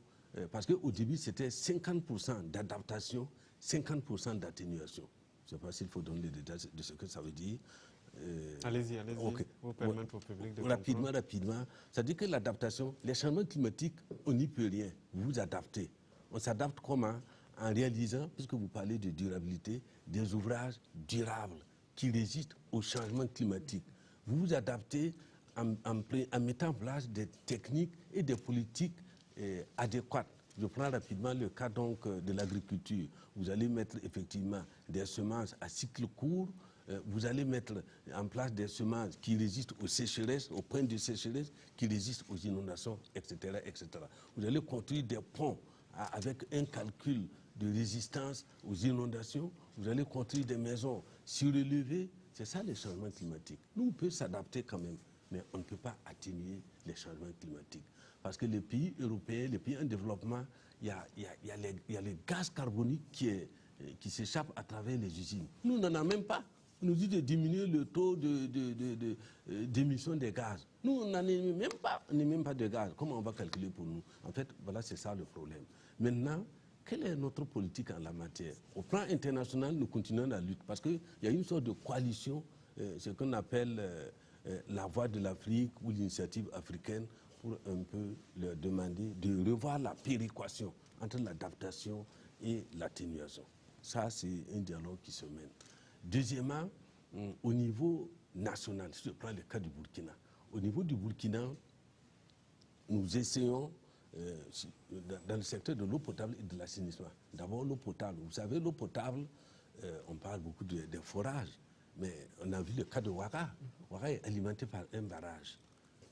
parce qu'au début, c'était 50% d'adaptation, 50% d'atténuation. Je ne sais pas s'il faut donner les détails de ce que ça veut dire. Allez-y, okay. Vous permettre au public de rapidement, comprendre. rapidement. Ça dit que l'adaptation, les changements climatiques, on n'y peut rien. Vous vous adaptez. On s'adapte comment? En réalisant, puisque vous parlez de durabilité, des ouvrages durables qui résistent au changement climatique. Vous vous adaptez en mettant en place des techniques et des politiques adéquates. Je prends rapidement le cas donc de l'agriculture. Vous allez mettre effectivement des semences à cycle court. Vous allez mettre en place des semences qui résistent aux sécheresses, aux points de sécheresse, qui résistent aux inondations, etc., etc. Vous allez construire des ponts avec un calcul de résistance aux inondations. Vous allez construire des maisons surélevées. C'est ça les changements climatiques. Nous, on peut s'adapter quand même, mais on ne peut pas atténuer les changements climatiques. Parce que les pays européens, les pays en développement, il y a les gaz carboniques qui s'échappent à travers les usines. Nous, on n'en a même pas. On nous dit de diminuer le taux d'émission des gaz. Nous, on n'en est même pas. On n'est même pas de gaz. Comment on va calculer pour nous? En fait, voilà, c'est ça le problème. Maintenant, quelle est notre politique en la matière? Au plan international, nous continuons la lutte parce qu'il y a une sorte de coalition, ce qu'on appelle la Voix de l'Afrique ou l'initiative africaine, pour un peu leur demander de revoir la péréquation entre l'adaptation et l'atténuation. Ça, c'est un dialogue qui se mène. Deuxièmement, au niveau national, si je prends le cas du Burkina, au niveau du Burkina, nous essayons, dans le secteur de l'eau potable et de l'assainissement, d'abord l'eau potable. Vous savez, l'eau potable, on parle beaucoup des forages, mais on a vu le cas de Ouaga. Ouaga est alimenté par un barrage.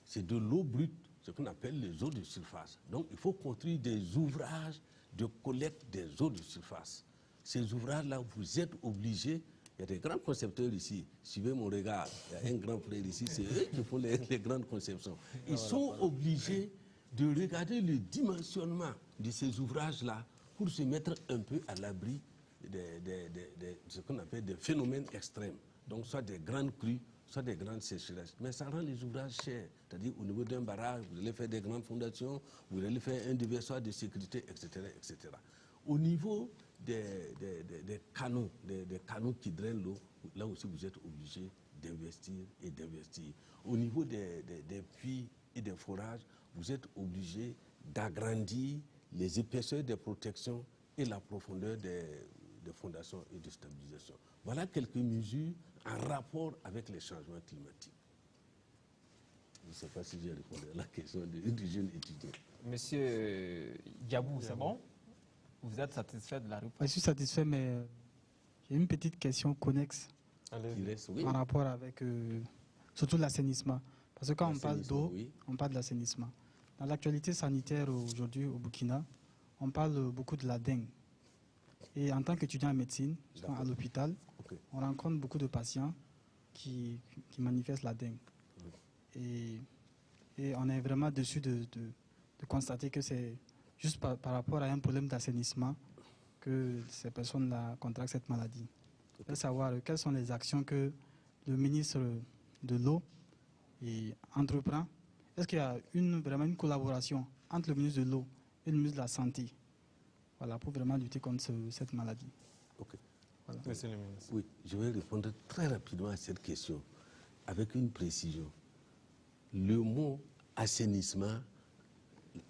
C'est de l'eau brute, ce qu'on appelle les eaux de surface. Donc, il faut construire des ouvrages de collecte des eaux de surface. Ces ouvrages-là, vous êtes obligés. Il y a des grands concepteurs ici. Suivez mon regard. Il y a un grand frère ici. C'est eux qui font les grandes conceptions. Ils sont obligés de regarder le dimensionnement de ces ouvrages-là pour se mettre un peu à l'abri de ce qu'on appelle des phénomènes extrêmes. Donc, soit des grandes crues, soit des grandes sécheresses. Mais ça rend les ouvrages chers. C'est-à-dire, au niveau d'un barrage, vous allez faire des grandes fondations, vous allez faire un déversoir de sécurité, etc., etc. Au niveau des canaux, des canaux qui drainent l'eau, là aussi, vous êtes obligé d'investir et d'investir. Au niveau des puits et des forages, vous êtes obligé d'agrandir les épaisseurs des protections et la profondeur des fondations et de stabilisation. Voilà quelques mesures en rapport avec les changements climatiques. Je ne sais pas si j'ai répondu à la question du jeune étudiant. Monsieur Diabou, c'est bon? Vous êtes satisfait de la réponse? Je suis satisfait, mais j'ai une petite question connexe Oui. en rapport avec surtout l'assainissement. Parce que quand on parle d'eau, oui. on parle de l'assainissement. Dans l'actualité sanitaire aujourd'hui au Burkina, on parle beaucoup de la dengue. Et en tant qu'étudiant en médecine, à l'hôpital, on rencontre beaucoup de patients qui manifestent la dengue. Et on est vraiment déçu de constater que c'est juste par rapport à un problème d'assainissement que ces personnes-là contractent cette maladie. Je veux savoir quelles sont les actions que le ministre de l'eau entreprend. Est-ce qu'il y a vraiment une collaboration entre le ministre de l'eau et le ministre de la Santé, voilà, pour vraiment lutter contre cette maladie? Voilà. Monsieur le ministre. Oui, je vais répondre très rapidement à cette question avec une précision. Le mot assainissement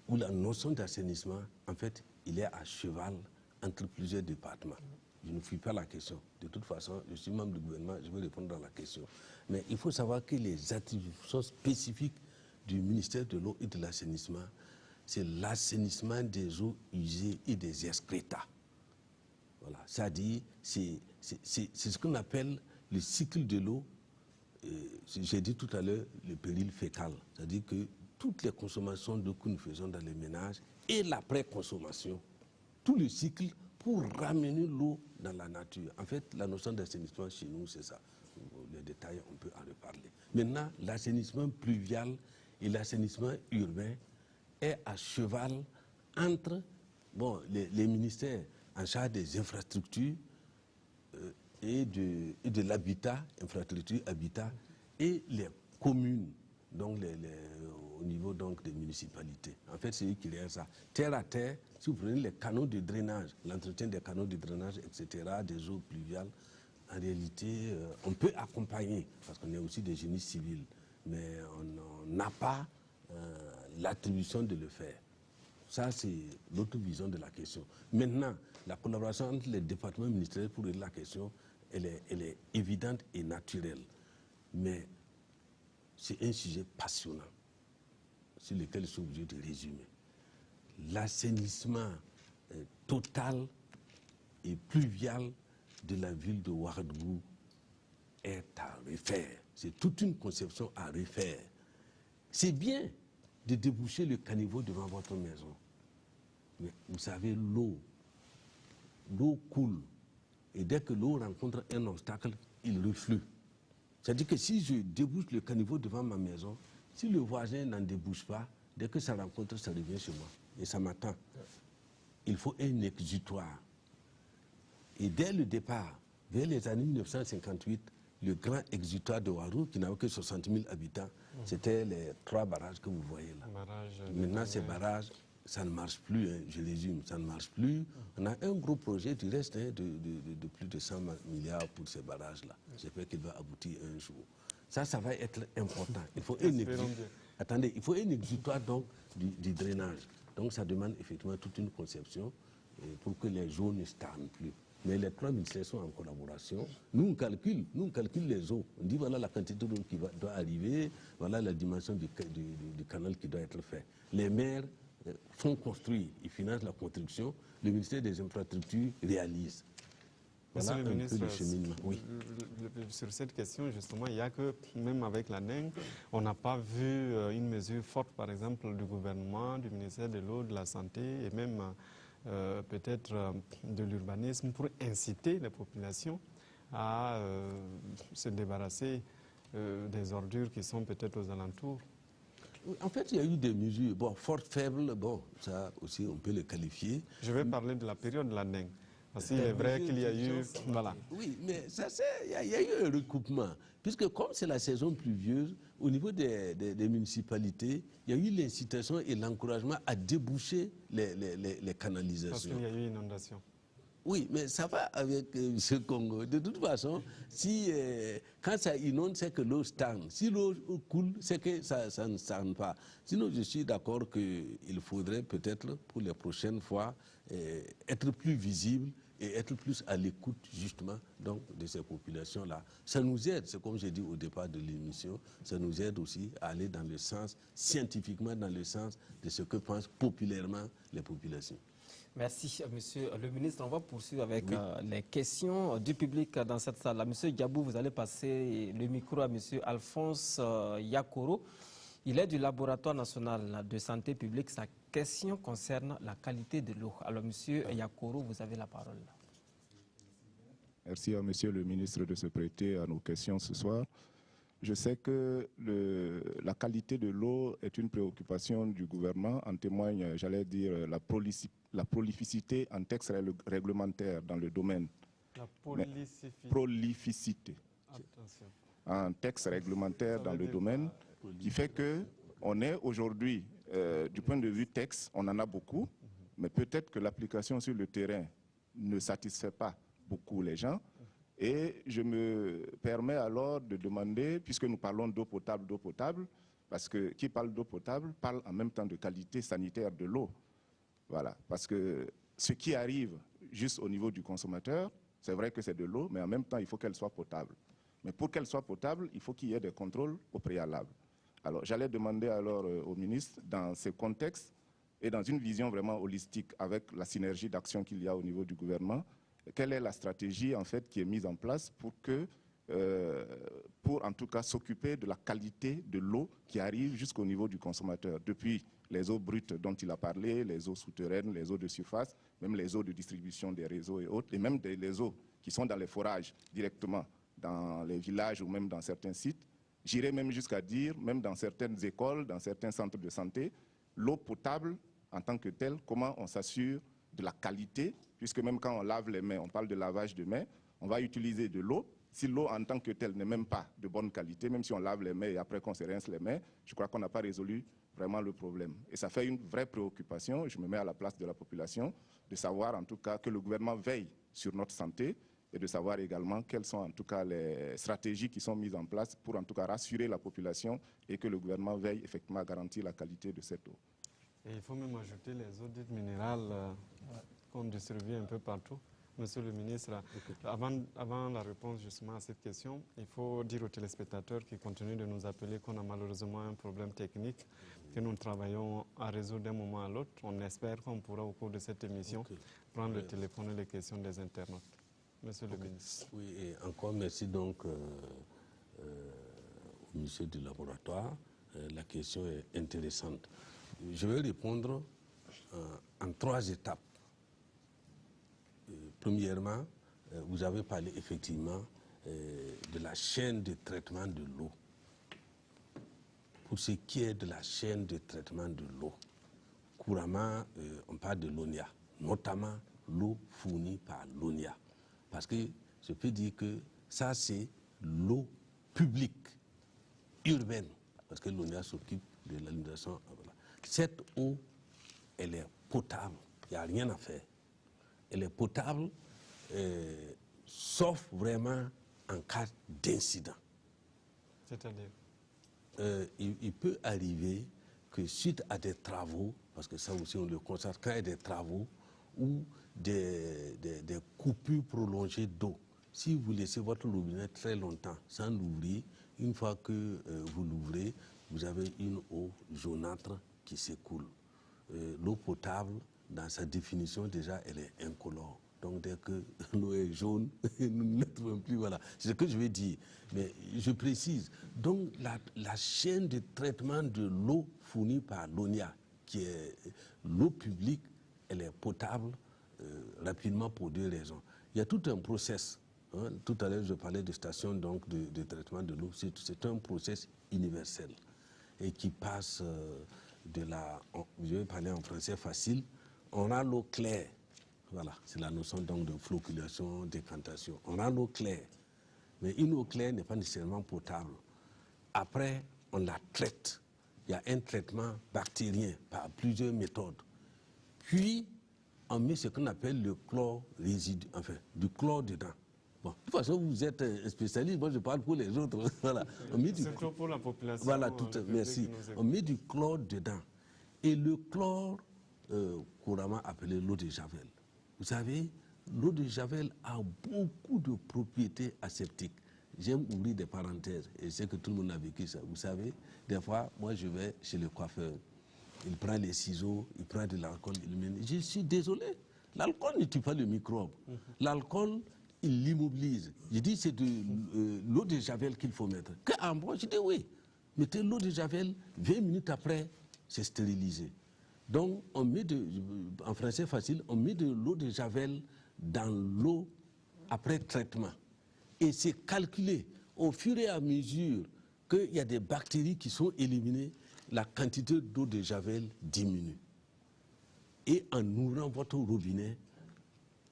ou la notion d'assainissement, en fait, il est à cheval entre plusieurs départements. Je ne fuis pas la question. De toute façon, je suis membre du gouvernement, je vais répondre à la question. Mais il faut savoir que les attributions spécifiques du ministère de l'eau et de l'assainissement, c'est l'assainissement des eaux usées et des excréta. Voilà, c'est-à-dire, c'est ce qu'on appelle le cycle de l'eau. J'ai dit tout à l'heure le péril fécal, c'est-à-dire que toutes les consommations d'eau que nous faisons dans les ménages et l'après-consommation, tout le cycle pour ramener l'eau dans la nature. En fait, la notion d'assainissement chez nous, c'est ça. Les détails, on peut en reparler. Maintenant, l'assainissement pluvial et l'assainissement urbain est à cheval entre les ministères en charge des infrastructures et de l'habitat, infrastructure, habitat, et les communes, donc au niveau donc des municipalités. En fait, c'est eux qui gèrent ça. Terre à terre, si vous prenez les canaux de drainage, l'entretien des canaux de drainage, etc., des eaux pluviales, en réalité, on peut accompagner, parce qu'on est aussi des génies civils, mais on n'a pas l'attribution de le faire. Ça, c'est l'autre vision de la question. Maintenant, la collaboration entre les départements ministériels pour régler la question, elle est évidente et naturelle. Mais c'est un sujet passionnant sur lequel je suis obligé de résumer. L'assainissement total et pluvial de la ville de Ouagadougou est à refaire. C'est toute une conception à refaire. C'est bien de déboucher le caniveau devant votre maison. Mais vous savez, l'eau coule. Et dès que l'eau rencontre un obstacle, il reflue. C'est-à-dire que si je débouche le caniveau devant ma maison, si le voisin n'en débouche pas, dès que ça rencontre, ça revient chez moi. Et ça m'attend. Il faut un exutoire. Et dès le départ, vers les années 1958, le grand exutoire de Ouarou, qui n'avait que 60 000 habitants, c'était les 3 barrages que vous voyez là. Maintenant, ces barrages, ça ne marche plus, hein, je résume, ça ne marche plus. On a un gros projet du reste de plus de 100 milliards pour ces barrages-là. J'espère qu'il va aboutir un jour. Ça va être important. Il faut il faut un exutoire donc, du drainage. Donc ça demande effectivement toute une conception pour que les eaux ne stagnent plus. Mais les 3 ministères sont en collaboration. Nous, on calcule les eaux. On dit voilà la quantité d'eau qui doit arriver, voilà la dimension du canal qui doit être fait. Les maires font construire, ils financent la construction, le ministère des infrastructures réalise. Voilà Monsieur le ministre, peu le cheminement. Oui. Sur cette question, justement, il y a que, même avec la dengue, on n'a pas vu une mesure forte, par exemple, du gouvernement, du ministère de l'eau, de la santé et même peut-être de l'urbanisme pour inciter les populations à se débarrasser des ordures qui sont peut-être aux alentours. En fait, il y a eu des mesures, fortes, faibles, ça aussi on peut le qualifier. Je vais parler de la période de la dengue. Parce qu'il est vrai qu'il y a eu... Voilà. Oui, mais il y a eu un recoupement. Puisque comme c'est la saison pluvieuse, au niveau des municipalités, il y a eu l'incitation et l'encouragement à déboucher les canalisations. Parce qu'il y a eu inondation. Oui, mais ça va avec ce Congo. De toute façon, si, quand ça inonde, c'est que l'eau stagne. Si l'eau coule, c'est que ça ne stagne pas. Sinon, je suis d'accord qu'il faudrait peut-être, pour les prochaines fois, être plus visible et être plus à l'écoute, justement, donc, de ces populations-là. Ça nous aide, c'est comme j'ai dit au départ de l'émission, ça nous aide aussi à aller dans le sens, scientifiquement dans le sens de ce que pensent populairement les populations. Merci, monsieur le ministre. On va poursuivre avec les questions du public dans cette salle. Monsieur Diabou, vous allez passer le micro à monsieur Alphonse Yakoro. Il est du laboratoire national de santé publique. Sa question concerne la qualité de l'eau. Alors, monsieur Yakoro, vous avez la parole. Merci à monsieur le ministre de se prêter à nos questions ce soir. Je sais que la qualité de l'eau est une préoccupation du gouvernement. En témoigne, j'allais dire, la prolificité en texte réglementaire dans le domaine. La prolificité. Attention. En texte réglementaire dans le domaine, qui fait qu'on est aujourd'hui, du point de vue texte, on en a beaucoup, mais peut-être que l'application sur le terrain ne satisfait pas beaucoup les gens. Et je me permets alors de demander, puisque nous parlons d'eau potable, parce que qui parle d'eau potable parle en même temps de qualité sanitaire de l'eau. Voilà, parce que ce qui arrive juste au niveau du consommateur, c'est vrai que c'est de l'eau, mais en même temps, il faut qu'elle soit potable. Mais pour qu'elle soit potable, il faut qu'il y ait des contrôles au préalable. Alors, j'allais demander alors au ministre, dans ce contexte et dans une vision vraiment holistique, avec la synergie d'action qu'il y a au niveau du gouvernement, quelle est la stratégie en fait qui est mise en place pour en tout cas s'occuper de la qualité de l'eau qui arrive jusqu'au niveau du consommateur, depuis les eaux brutes dont il a parlé, les eaux souterraines, les eaux de surface, même les eaux de distribution des réseaux et autres, et même les eaux qui sont dans les forages directement, dans les villages ou même dans certains sites. J'irais même jusqu'à dire, même dans certaines écoles, dans certains centres de santé, l'eau potable en tant que telle, comment on s'assure de la qualité, puisque même quand on lave les mains, on parle de lavage de mains, on va utiliser de l'eau. Si l'eau en tant que telle n'est même pas de bonne qualité, même si on lave les mains et après qu'on se rince les mains, je crois qu'on n'a pas résolu vraiment le problème. Et ça fait une vraie préoccupation, je me mets à la place de la population, de savoir en tout cas que le gouvernement veille sur notre santé et de savoir également quelles sont en tout cas les stratégies qui sont mises en place pour en tout cas rassurer la population et que le gouvernement veille effectivement à garantir la qualité de cette eau. Et il faut même ajouter les eaux dites minérales qu'on distribue un peu partout. Monsieur le ministre, avant la réponse justement à cette question, il faut dire aux téléspectateurs qui continuent de nous appeler qu'on a malheureusement un problème technique que nous travaillons à résoudre d'un moment à l'autre. On espère qu'on pourra au cours de cette émission prendre le téléphone et les questions des internautes. Monsieur le ministre. Oui, et encore merci donc au monsieur du laboratoire. La question est intéressante. Je vais répondre en 3 étapes. Premièrement, vous avez parlé effectivement de la chaîne de traitement de l'eau. Pour ce qui est de la chaîne de traitement de l'eau, couramment, on parle de l'ONIA, notamment l'eau fournie par l'ONIA. Parce que je peux dire que ça, c'est l'eau publique, urbaine, parce que l'ONIA s'occupe de l'alimentation. Voilà. Cette eau, elle est potable, il n'y a rien à faire. Elle est potable, sauf vraiment en cas d'incident. C'est-à-dire il peut arriver que suite à des travaux, parce que ça aussi on le constate, quand il y a des travaux ou des coupures prolongées d'eau, si vous laissez votre robinet très longtemps sans l'ouvrir, une fois que vous l'ouvrez, vous avez une eau jaunâtre qui s'écoule. L'eau potable, dans sa définition, déjà, elle est incolore. Donc, dès que l'eau est jaune, nous ne la trouvons plus. Voilà. C'est ce que je vais dire. Mais je précise. Donc, la chaîne de traitement de l'eau fournie par l'ONIA, qui est l'eau publique, elle est potable rapidement pour 2 raisons. Il y a tout un process. Hein. Tout à l'heure, je parlais de stations donc, de traitement de l'eau. C'est un process universel et qui passe de la... Je vais parler en français facile. On a l'eau claire. Voilà, c'est la notion donc de floculation, décantation. On a l'eau claire. Mais une eau claire n'est pas nécessairement potable. Après, on la traite. Il y a un traitement bactérien par plusieurs méthodes. Puis, on met ce qu'on appelle le chlore résidu, enfin, du chlore dedans. Bon, de toute façon, vous êtes un spécialiste, moi je parle pour les autres. Voilà. On met du Surtout pour la population. Voilà, merci. On met du chlore dedans. Et le chlore, couramment appelé l'eau de Javel. Vous savez, l'eau de Javel a beaucoup de propriétés aseptiques. J'aime ouvrir des parenthèses, et je sais que tout le monde a vécu ça. Vous savez, des fois, moi je vais chez le coiffeur, il prend les ciseaux, il prend de l'alcool, il met. Je suis désolé, l'alcool ne tue pas le microbe. L'alcool, il l'immobilise. Je dis c'est de l'eau de Javel qu'il faut mettre. En moi, je dis oui. Mettez l'eau de Javel, 20 minutes après, c'est stérilisé. Donc, on met en français facile, on met de l'eau de Javel dans l'eau après traitement. Et c'est calculé au fur et à mesure qu'il y a des bactéries qui sont éliminées, la quantité d'eau de Javel diminue. Et en ouvrant votre robinet,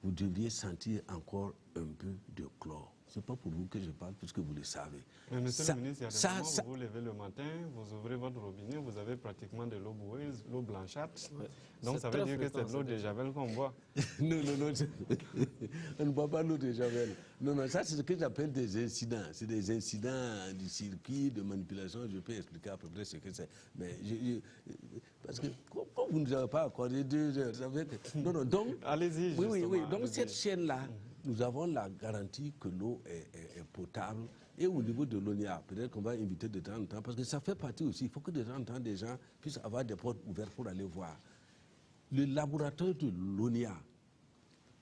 vous devriez sentir encore un peu de chlore. Ce n'est pas pour vous que je parle, puisque vous le savez. Mais monsieur le ministre, il y a des moments où vous vous levez le matin, vous ouvrez votre robinet, vous avez pratiquement de l'eau boueuse, l'eau blanchâtre. Ouais. Donc ça veut dire que c'est l'eau de Javel qu'on boit. Non, on ne boit pas l'eau de Javel. Non, ça c'est ce que j'appelle des incidents. C'est des incidents du circuit, de manipulation. Je peux expliquer à peu près ce que c'est. Mais parce que comme vous ne nous avez pas accordé 2 heures, ça veut dire que... Non, donc... Allez-y, justement. Oui. Donc cette chaîne-là, nous avons la garantie que l'eau est potable. Et au niveau de l'ONIA, peut-être qu'on va inviter de temps en temps, parce que ça fait partie aussi, il faut que de temps en temps, des gens puissent avoir des portes ouvertes pour aller voir. Le laboratoire de l'ONIA,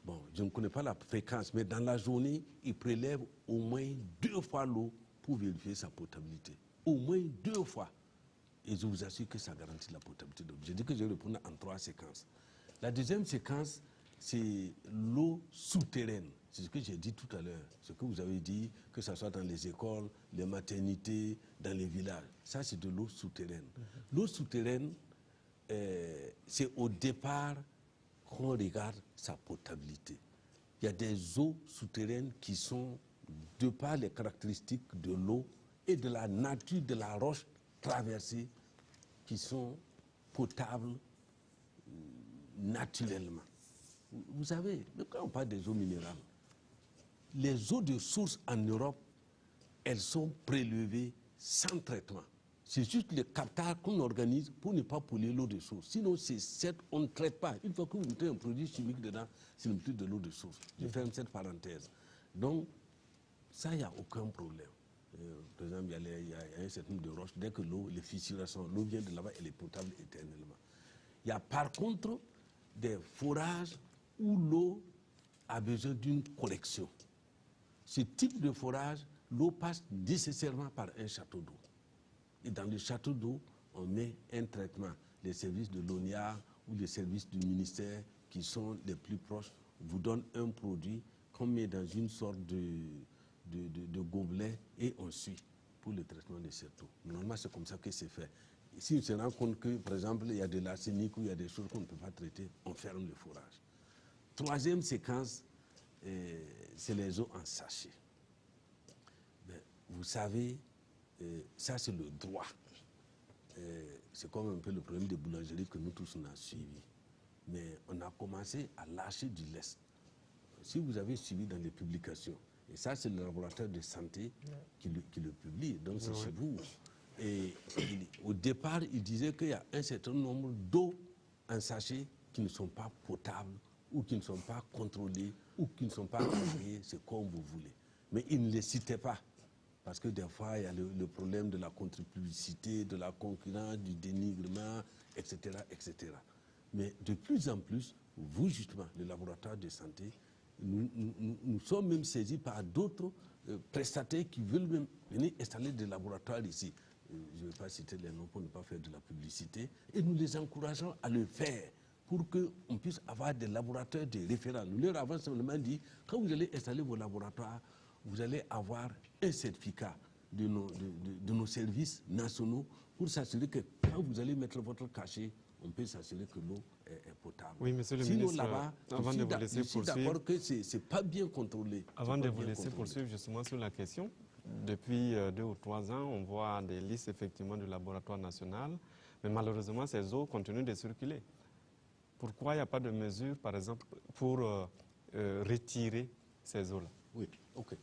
bon, je ne connais pas la fréquence, mais dans la journée, il prélève au moins 2 fois l'eau pour vérifier sa potabilité. Au moins 2 fois. Et je vous assure que ça garantit la potabilité de l'eau. J'ai dit que je vais répondre en 3 séquences. La deuxième séquence, c'est l'eau souterraine. C'est ce que j'ai dit tout à l'heure. Ce que vous avez dit, que ce soit dans les écoles, les maternités, dans les villages. Ça, c'est de l'eau souterraine. L'eau souterraine, c'est au départ qu'on regarde sa potabilité. Il y a des eaux souterraines qui sont, de par les caractéristiques de l'eau et de la nature de la roche traversée, qui sont potables naturellement. Vous savez, quand on parle des eaux minérales, les eaux de source en Europe, elles sont prélevées sans traitement. C'est juste le captage qu'on organise pour ne pas polluer l'eau de source. Sinon, on ne traite pas. Une fois que vous mettez un produit chimique dedans, c'est même plus de l'eau de source. Je ferme cette parenthèse. Donc, ça, il n'y a aucun problème. Par exemple, il y a un certain nombre de roches. Dès que les fissurations, l'eau vient de là-bas, elle est potable éternellement. Il y a par contre des forages où l'eau a besoin d'une collection. Ce type de forage, l'eau passe nécessairement par un château d'eau. Et dans le château d'eau, on met un traitement. Les services de l'ONIA ou les services du ministère qui sont les plus proches vous donnent un produit qu'on met dans une sorte de gobelet et on suit pour le traitement de cette eau. Normalement, c'est comme ça que c'est fait. Et si on se rend compte que, par exemple, il y a de l'arsenic ou il y a des choses qu'on ne peut pas traiter, on ferme le forage. Troisième séquence, c'est les eaux en sachet. Mais vous savez, ça c'est le droit. C'est comme un peu le problème des boulangeries que nous tous on a suivi. Mais on a commencé à lâcher du lest. Si vous avez suivi dans les publications, et ça c'est le laboratoire de santé qui le publie, donc c'est chez vous. Et au départ, il disait qu'il y a un certain nombre d'eau en sachet qui ne sont pas potables, ou qui ne sont pas contrôlés, ou qui ne sont pas agréés, c'est comme vous voulez. Mais il ne les citait pas, parce que des fois, il y a le problème de la contre-publicité, de la concurrence, du dénigrement, etc., etc. Mais de plus en plus, vous justement, le laboratoire de santé, nous sommes même saisis par d'autres prestataires qui veulent même venir installer des laboratoires ici. Je ne vais pas citer les noms pour ne pas faire de la publicité, et nous les encourageons à le faire, pour qu'on puisse avoir des laboratoires de référence. Nous leur avons simplement dit, quand vous allez installer vos laboratoires, vous allez avoir un certificat de nos services nationaux pour s'assurer que quand vous allez mettre votre cachet, on peut s'assurer que l'eau est potable. Oui, monsieur le Sinon, ministre, là-bas, avant de vous laisser poursuivre, d'accord que ce n'est pas bien contrôlé. Avant de vous laisser poursuivre justement sur la question, depuis 2 ou 3 ans, on voit des listes effectivement du laboratoire national, mais malheureusement, ces eaux continuent de circuler. pourquoi il n'y a pas de mesure, par exemple, pour retirer ces eaux-là? Oui, ok.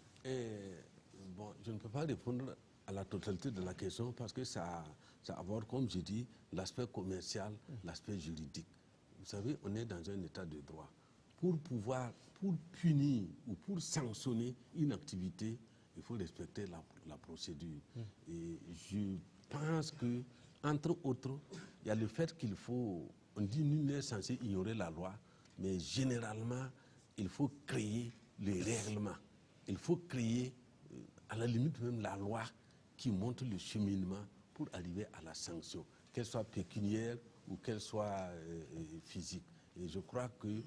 Bon, je ne peux pas répondre à la totalité de la question parce que ça a à voir, comme je dis, l'aspect commercial, l'aspect juridique. Vous savez, on est dans un état de droit. Pour punir ou pour sanctionner une activité, il faut respecter la procédure. Et je pense que, entre autres, il y a le fait qu'il faut, on dit nul n'est censé ignorer la loi, mais généralement, il faut créer les règlements. Il faut créer, à la limite même, la loi qui montre le cheminement pour arriver à la sanction, qu'elle soit pécuniaire ou qu'elle soit physique. Et je crois qu'il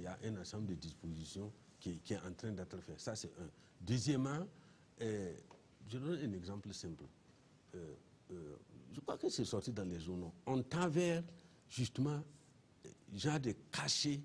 y a un ensemble de dispositions qui est en train d'être fait. Ça, c'est un. Deuxièmement, je donne un exemple simple. Je crois que c'est sorti dans les journaux. On tend vers, justement, genre de cachets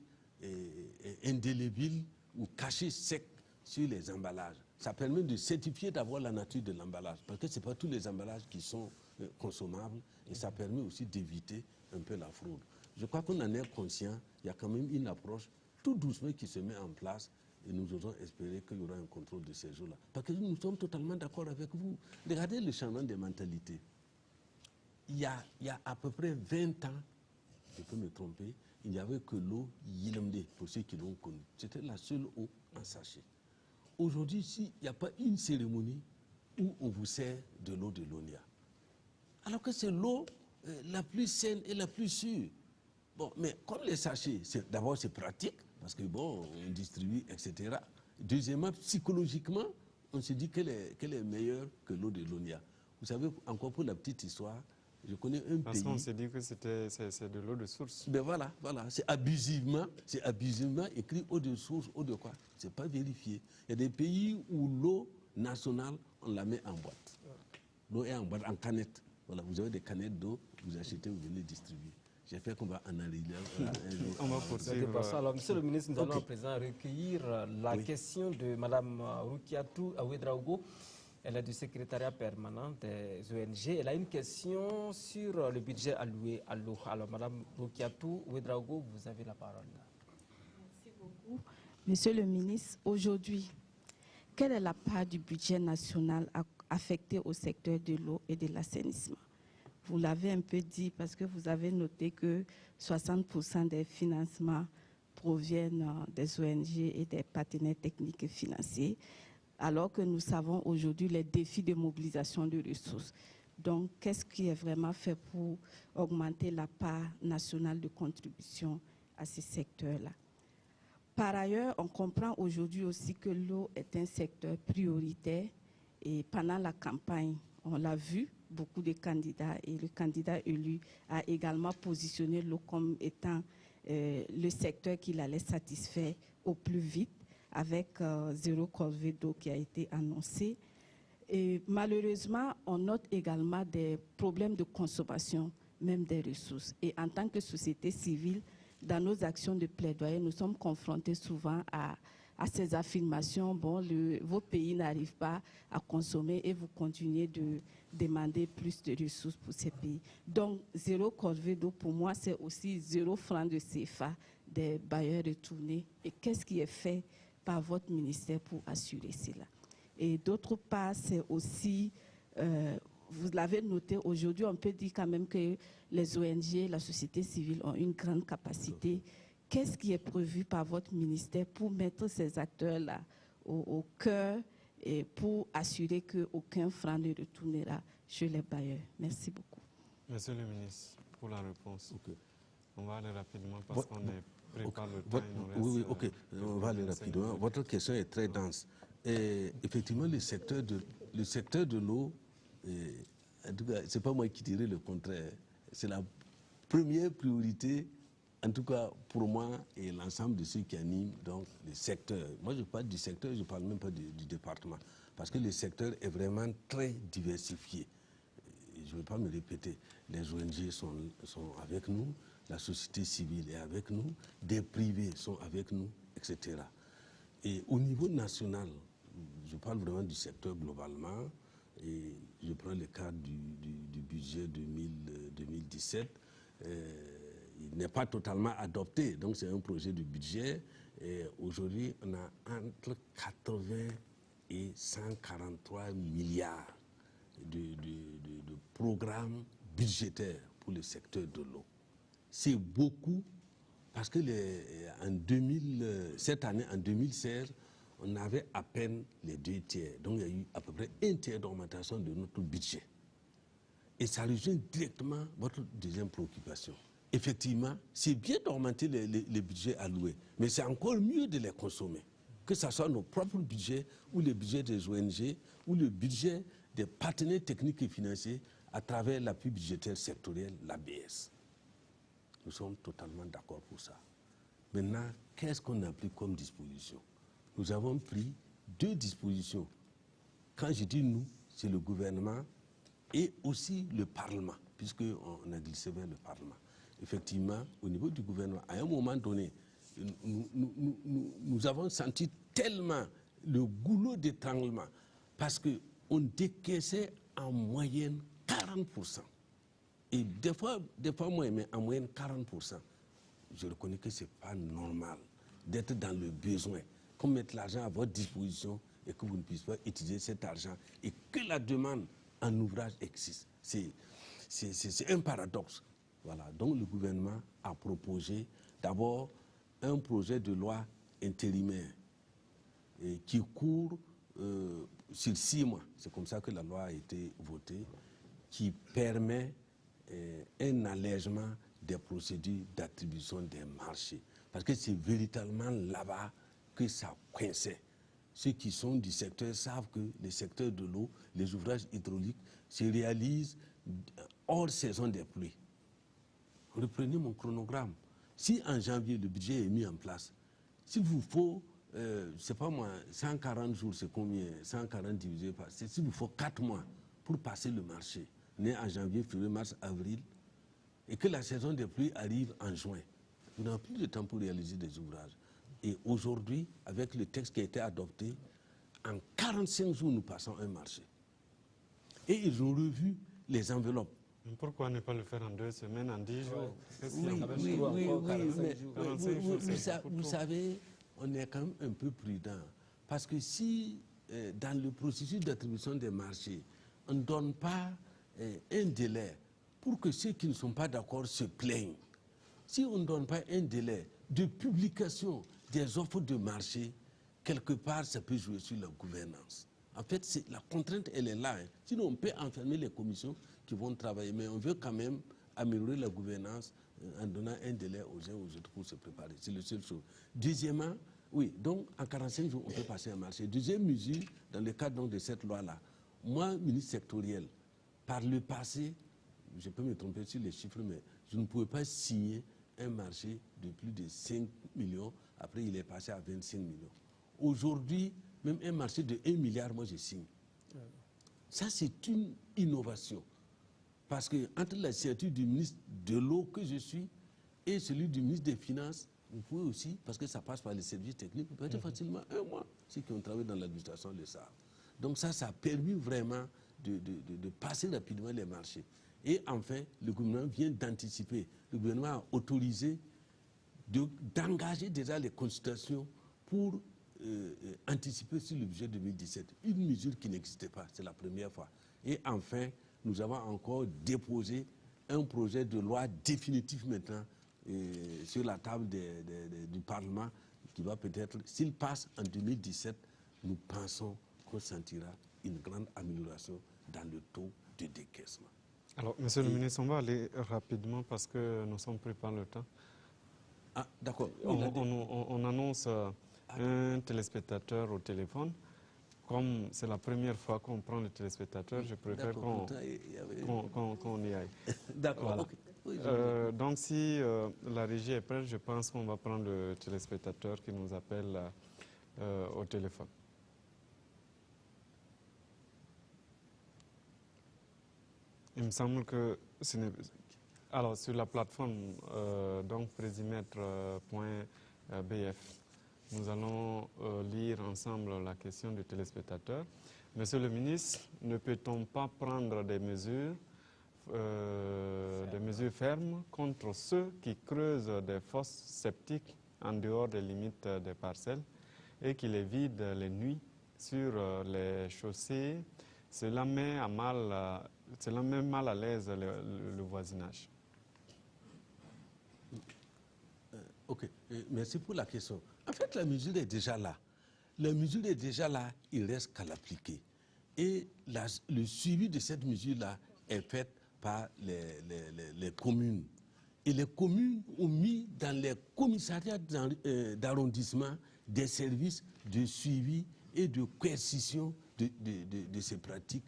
indélébiles ou cachets secs sur les emballages. Ça permet de certifier d'abord la nature de l'emballage, parce que ce n'est pas tous les emballages qui sont consommables, et ça permet aussi d'éviter un peu la fraude. Je crois qu'on en est conscient, il y a quand même une approche tout doucement qui se met en place, et nous osons espérer qu'il y aura un contrôle de ces jours-là. Parce que nous sommes totalement d'accord avec vous. Regardez le changement des mentalités. Il y a à peu près 20 ans, je peux me tromper, il n'y avait que l'eau Yilemde, pour ceux qui l'ont connue. C'était la seule eau en sachet. Aujourd'hui, s'il n'y a pas une cérémonie où on vous sert de l'eau de l'Onia, alors que c'est l'eau la plus saine et la plus sûre. Bon, mais comme les sachets, d'abord c'est pratique, parce que bon, on distribue, etc. Deuxièmement, psychologiquement, on se dit qu'elle est meilleure que l'eau de l'Onia. Vous savez, encore pour la petite histoire, je connais un pays... Parce qu'on s'est dit que c'est de l'eau de source. Ben voilà, c'est abusivement écrit eau de source, eau de quoi? C'est pas vérifié. Il y a des pays où l'eau nationale, on la met en boîte. L'eau est en boîte, en canette. Voilà, vous avez des canettes d'eau, vous achetez, vous venez distribuer. J'espère qu'on va en arriver un jour. On va poursuivre. Alors, monsieur le ministre, nous allons à présent recueillir la question de Mme Rukiatou Ouedraogo. Elle est du secrétariat permanent des ONG. Elle a une question sur le budget alloué à l'eau. Alors, Mme Rukiatou Ouedraogo, vous avez la parole. Merci beaucoup. Monsieur le ministre, aujourd'hui, quelle est la part du budget national affecté au secteur de l'eau et de l'assainissement? Vous l'avez un peu dit parce que vous avez noté que 60% des financements proviennent des ONG et des partenaires techniques et financiers, alors que nous savons aujourd'hui les défis de mobilisation de ressources. Donc, qu'est-ce qui est vraiment fait pour augmenter la part nationale de contribution à ces secteurs-là? Par ailleurs, on comprend aujourd'hui aussi que l'eau est un secteur prioritaire et pendant la campagne, on l'a vu, beaucoup de candidats et le candidat élu a également positionné l'eau comme étant le secteur qu'il allait satisfaire au plus vite avec 0 corvée d'eau qui a été annoncé. Et malheureusement, on note également des problèmes de consommation, même des ressources. Et en tant que société civile, dans nos actions de plaidoyer, nous sommes confrontés souvent à ces affirmations. Bon, vos pays n'arrivent pas à consommer et vous continuez de demander plus de ressources pour ces pays. Donc, 0 corvée d'eau, pour moi, c'est aussi 0 franc de CFA des bailleurs retournés. Et qu'est-ce qui est fait par votre ministère pour assurer cela? Et d'autre part, c'est aussi, vous l'avez noté, aujourd'hui, on peut dire quand même que les ONG, la société civile ont une grande capacité. Qu'est-ce qui est prévu par votre ministère pour mettre ces acteurs-là au cœur et pour assurer qu'aucun franc ne retournera chez les bailleurs? Merci beaucoup. Monsieur le ministre, pour la réponse. Okay. On va aller rapidement parce qu'on est pris par le temps. Oui, ok, on va aller rapidement. Votre question est très dense. Et effectivement, le secteur de l'eau, en tout cas, ce n'est pas moi qui dirais le contraire. C'est la première priorité, en tout cas pour moi et l'ensemble de ceux qui animent donc, le secteur. Moi, je parle du secteur, je ne parle même pas du département. Parce que le secteur est vraiment très diversifié. Je ne vais pas me répéter. Les ONG sont avec nous, la société civile est avec nous, des privés sont avec nous, etc. Et au niveau national, je parle vraiment du secteur globalement, et je prends le cadre du budget 2017, il il n'est pas totalement adopté. Donc c'est un projet de budget. Et aujourd'hui, on a entre 80 et 143 milliards de programmes budgétaires pour le secteur de l'eau. C'est beaucoup parce que cette année, en 2016, on avait à peine les 2 tiers. Donc il y a eu à peu près 1 tiers d'augmentation de notre budget. Et ça rejoint directement votre deuxième préoccupation. Effectivement, c'est bien d'augmenter les budgets alloués, mais c'est encore mieux de les consommer. Que ce soit nos propres budgets, ou le budget des ONG, ou le budget des partenaires techniques et financiers à travers l'appui budgétaire sectoriel, l'ABS. Nous sommes totalement d'accord pour ça. Maintenant, qu'est-ce qu'on a pris comme disposition? Nous avons pris 2 dispositions. Quand je dis nous, c'est le gouvernement et aussi le Parlement, puisqu'on a glissé vers le Parlement. Effectivement, au niveau du gouvernement, à un moment donné, nous avons senti tellement le goulot d'étranglement parce qu'on décaissait en moyenne 40%. Et des fois moins, mais en moyenne 40%. Je reconnais que ce n'est pas normal d'être dans le besoin, qu'on mette l'argent à votre disposition et que vous ne puissiez pas utiliser cet argent et que la demande en ouvrage existe. C'est un paradoxe. Voilà. Donc le gouvernement a proposé d'abord un projet de loi intérimaire qui court sur 6 mois. C'est comme ça que la loi a été votée, qui permet un allègement des procédures d'attribution des marchés. Parce que c'est véritablement là-bas que ça coinçait. Ceux qui sont du secteur savent que le secteur de l'eau, les ouvrages hydrauliques, se réalisent hors saison des pluies. Reprenez mon chronogramme. Si en janvier, le budget est mis en place, s'il vous faut, je ne sais pas moi, 140 jours, c'est combien? 140 divisé par... S'il vous faut 4 mois pour passer le marché, né en janvier, février, mars, avril, et que la saison des pluies arrive en juin, vous n'avez plus de temps pour réaliser des ouvrages. Et aujourd'hui, avec le texte qui a été adopté, en 45 jours, nous passons un marché. Et ils ont revu les enveloppes. Pourquoi ne pas le faire en 2 semaines, en 10 jours? Vous savez, on est quand même un peu prudent. Parce que si, dans le processus d'attribution des marchés, on ne donne pas un délai pour que ceux qui ne sont pas d'accord se plaignent, si on ne donne pas un délai de publication des offres de marché, quelque part, ça peut jouer sur la gouvernance. En fait, la contrainte, elle est là. Hein. Sinon, on peut enfermer les commissions qui vont travailler, mais on veut quand même améliorer la gouvernance en donnant un délai aux uns aux autres pour se préparer. C'est la seule chose. Deuxièmement, oui, donc en 45 jours, on peut passer un marché. Deuxième mesure, dans le cadre donc, de cette loi-là, moi, ministre sectoriel, par le passé, je peux me tromper sur les chiffres, mais je ne pouvais pas signer un marché de plus de 5 millions. Après, il est passé à 25 millions. Aujourd'hui, même un marché de 1 milliard, moi, je signe. Ça, c'est une innovation. Parce que entre la signature du ministre de l'eau que je suis et celui du ministre des Finances, vous pouvez aussi, parce que ça passe par les services techniques, vous pouvez être facilement 1 mois. Ceux qui ont travaillé dans l'administration le savent. Donc ça a permis vraiment de passer rapidement les marchés. Et enfin, le gouvernement vient d'anticiper. Le gouvernement a autorisé d'engager déjà les consultations pour anticiper sur le budget 2017. Une mesure qui n'existait pas, c'est la première fois. Et enfin, nous avons encore déposé un projet de loi définitif maintenant sur la table du Parlement qui va peut-être, s'il passe en 2017, nous pensons qu'on sentira une grande amélioration dans le taux de décaissement. Alors, Monsieur le ministre, on va aller rapidement parce que nous sommes pris par le temps. Ah, d'accord. On annonce un téléspectateur au téléphone. Comme c'est la première fois qu'on prend le téléspectateur, je préfère qu'on y aille. D'accord. Voilà. Okay. Oui, donc si la régie est prête, je pense qu'on va prendre le téléspectateur qui nous appelle au téléphone. Il me semble que ce n'est... Alors, sur la plateforme donc présimètre.bf, nous allons lire ensemble la question du téléspectateur. Monsieur le ministre, ne peut-on pas prendre des mesures des mesures fermes contre ceux qui creusent des fosses septiques en dehors des limites des parcelles et qui les vident les nuits sur les chaussées. Cela met mal à l'aise le voisinage. Ok, merci pour la question. En fait, la mesure est déjà là. La mesure est déjà là, il reste qu'à l'appliquer. Et le suivi de cette mesure-là est fait par les communes. Et les communes ont mis dans les commissariats d'arrondissement des services de suivi et de coercition de ces pratiques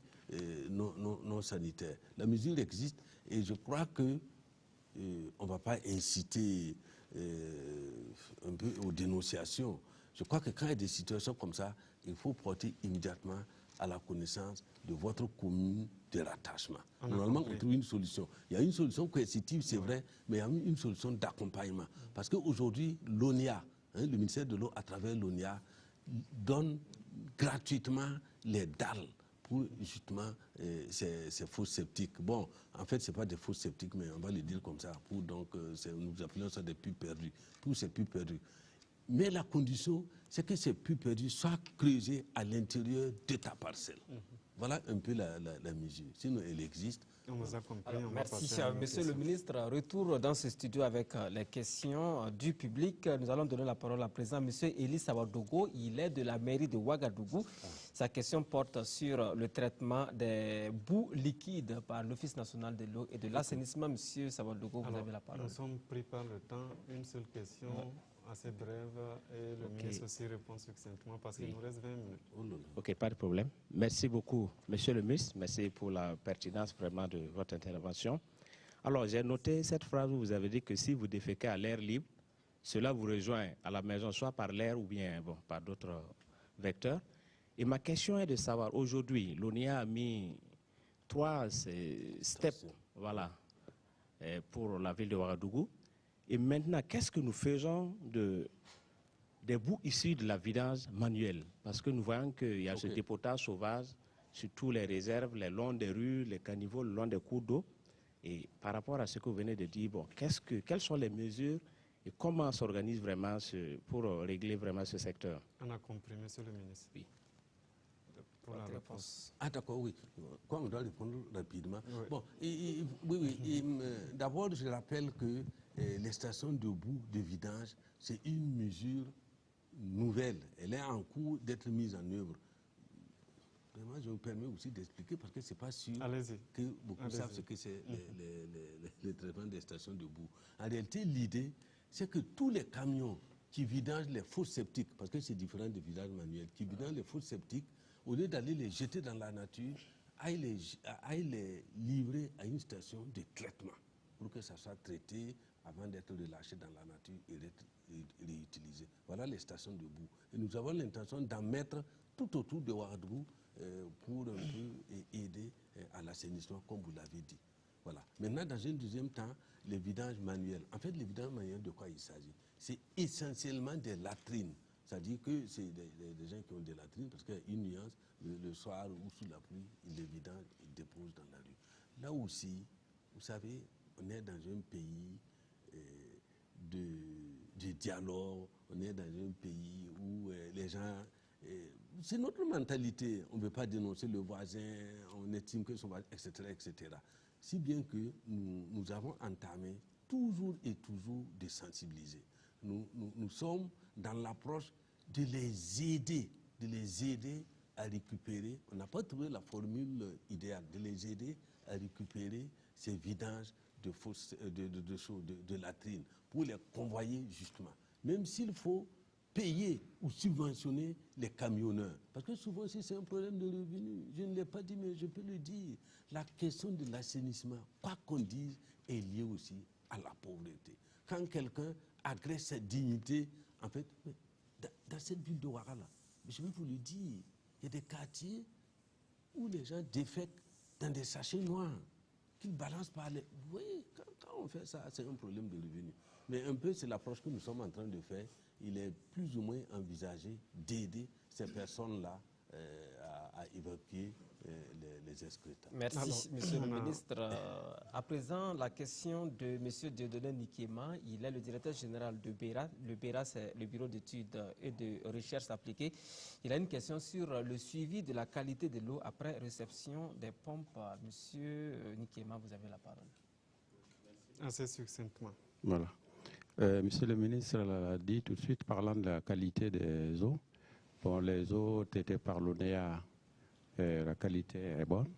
non sanitaires. La mesure existe et je crois que on ne va pas inciter un peu aux dénonciations. Je crois que quand il y a des situations comme ça, il faut porter immédiatement à la connaissance de votre commune de rattachement. Normalement, on trouve une solution. Il y a une solution coercitive, c'est vrai, mais il y a une solution d'accompagnement. Parce qu'aujourd'hui, l'ONIA, le ministère de l'eau, à travers l'ONIA, donne gratuitement les dalles pour justement ces fosses septiques. Bon, en fait, ce n'est pas des fosses septiques, mais on va le dire comme ça. Pour, donc, nous appelons ça des puits perdus. Pour ces puits perdus. Mais la condition, c'est que ces puits perdus soient creusés à l'intérieur de ta parcelle. Voilà un peu la mesure. Sinon, elle existe. On vous a compris. Alors, merci, monsieur le ministre. Retour dans ce studio avec les questions du public. Nous allons donner la parole à présent à monsieur Elie Sawadogo. Il est de la mairie de Ouagadougou. Sa question porte sur le traitement des boues liquides par l'Office national de l'eau et de l'assainissement. Monsieur Sawadogo, vous avez la parole. Nous sommes pris par le temps. Une seule question. Assez brève et le ministre aussi répond succinctement parce qu'il nous reste 20 minutes. Ok, pas de problème. Merci beaucoup, monsieur le ministre. Merci pour la pertinence vraiment de votre intervention. Alors, j'ai noté cette phrase où vous avez dit que si vous déféquez à l'air libre, cela vous rejoint à la maison, soit par l'air ou bien par d'autres vecteurs. Et ma question est de savoir, aujourd'hui, l'ONIA a mis 3 steps pour la ville de Ouagadougou. Et maintenant, qu'est-ce que nous faisons des boues issues de la vidange manuelle? Parce que nous voyons qu'il y a ce dépotage sauvage sur toutes les réserves, le long des rues, les caniveaux, le long des cours d'eau. Et par rapport à ce que vous venez de dire, bon, quelles sont les mesures et comment on s'organise vraiment pour régler vraiment ce secteur? On a compris, monsieur le ministre. Oui. Pour la réponse. Ah d'accord, oui. Quoi, on doit répondre rapidement. Oui. Bon, d'abord, je rappelle que les stations de boue de vidange, c'est une mesure nouvelle. Elle est en cours d'être mise en œuvre. Vraiment, je me permets aussi d'expliquer parce que ce n'est pas sûr que beaucoup savent ce que c'est le traitement des stations de boue. En réalité, l'idée, c'est que tous les camions qui vidangent les fosses septiques, parce que c'est différent des vidanges manuels, qui vidangent les fosses septiques, au lieu d'aller les jeter dans la nature, aillent les livrer à une station de traitement pour que ça soit traité avant d'être relâché dans la nature et réutilisé. Voilà les stations de boue. Et nous avons l'intention d'en mettre tout autour de Ouagadougou pour un peu aider à l'assainissement, comme vous l'avez dit. Voilà. Maintenant, dans un deuxième temps, les vidanges manuels. En fait, les vidanges manuels, de quoi il s'agit? C'est essentiellement des latrines. C'est-à-dire que c'est des gens qui ont des latrines, parce qu'il y a une nuance, le soir ou sous la pluie, ils les vidangent, ils déposent dans la rue. Là aussi, vous savez, on est dans un pays de dialogue, on est dans un pays où les gens... c'est notre mentalité, on ne veut pas dénoncer le voisin, on estime que son voisin, etc., etc. Si bien que nous avons entamé toujours et toujours de sensibiliser. Nous sommes dans l'approche de les aider à récupérer. On n'a pas trouvé la formule idéale, de les aider à récupérer ces vidanges de latrines pour les convoyer justement. Même s'il faut payer ou subventionner les camionneurs. Parce que souvent, si c'est un problème de revenus, je ne l'ai pas dit, mais je peux le dire, la question de l'assainissement, quoi qu'on dise, est liée aussi à la pauvreté. Quand quelqu'un agresse sa dignité, en fait, dans cette ville de Ouaga, je vais vous le dire, il y a des quartiers où les gens défèquent dans des sachets noirs qu'ils balancent par les... Oui, quand on fait ça, c'est un problème de revenus. Mais un peu, c'est l'approche que nous sommes en train de faire. Il est plus ou moins envisagé d'aider ces personnes-là à évacuer les excrétants. Merci, Alors, Monsieur le ministre. À présent, la question de M. Dieudonné Nikema. Il est le directeur général de BERA. Le BERA, c'est le Bureau d'études et de recherche appliquées. Il a une question sur le suivi de la qualité de l'eau après réception des pompes. Monsieur Nikema, vous avez la parole. Assez succinctement. Voilà. Monsieur le ministre l'a dit tout de suite, parlant de la qualité des eaux. Bon, les eaux étaient par l'ONEA, la qualité est bonne.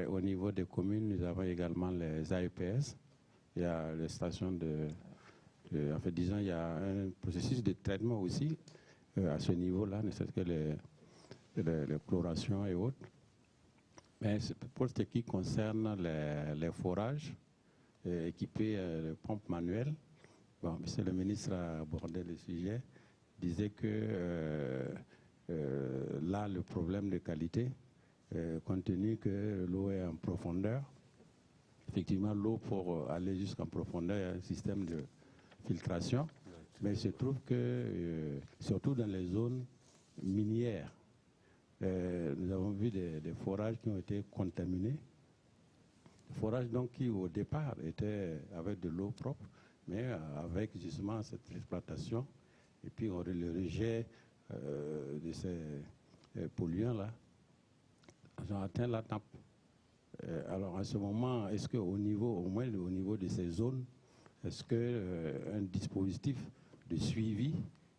Au niveau des communes, nous avons également les AEPS. Il y a les stations en fait, disons, il y a un processus de traitement aussi à ce niveau-là, ne serait-ce que les chlorations et autres. Mais pour ce qui concerne les forages équipés de pompes manuelles, bon, monsieur le ministre a abordé le sujet, disait que là, le problème de qualité, compte tenu que l'eau est en profondeur, effectivement, l'eau pour aller jusqu'en profondeur, il y a un système de filtration, mais il se trouve que, surtout dans les zones minières, nous avons vu des forages qui ont été contaminés, des forages donc qui au départ étaient avec de l'eau propre, mais avec justement cette exploitation, et puis le rejet de ces polluants-là, ils ont atteint la nappe. Alors à ce moment, est-ce qu'au niveau, au moins au niveau de ces zones, est-ce qu'un dispositif de suivi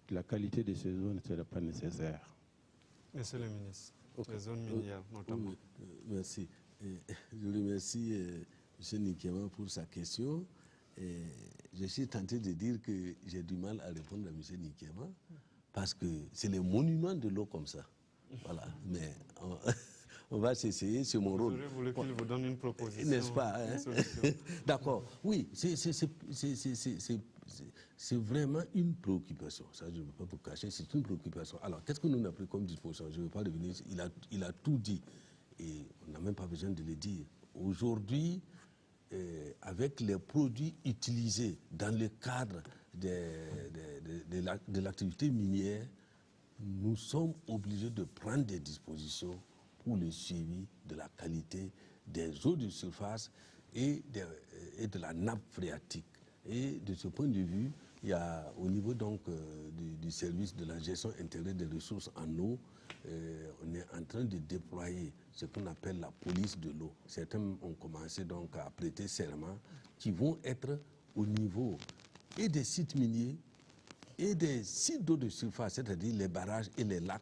de la qualité de ces zones ne serait pas nécessaire? Monsieur le ministre, Okay. les zones minières notamment. Merci. Je remercie M. Nikema pour sa question. Je suis tenté de dire que j'ai du mal à répondre à M. Nikema parce que c'est les monuments de l'eau comme ça. Voilà. Mais on va s'essayer, c'est mon rôle. Vous aurez voulu qu'il vous donne une proposition. N'est-ce pas, hein? D'accord. Oui, c'est vraiment une préoccupation. Ça, je ne veux pas vous cacher, c'est une préoccupation. Alors, qu'est-ce que nous avons pris comme disposition? Je ne veux pas revenir. Il a tout dit. Et on n'a même pas besoin de le dire. Aujourd'hui, avec les produits utilisés dans le cadre de l'activité minière, nous sommes obligés de prendre des dispositions pour le suivi de la qualité des eaux de surface et de la nappe phréatique. Et de ce point de vue, il y a au niveau donc du service de la gestion intégrée des ressources en eau, on est en train de déployer ce qu'on appelle la police de l'eau. Certains ont commencé donc à prêter serment qui vont être au niveau et des sites miniers et des sites d'eau de surface, c'est-à-dire les barrages et les lacs,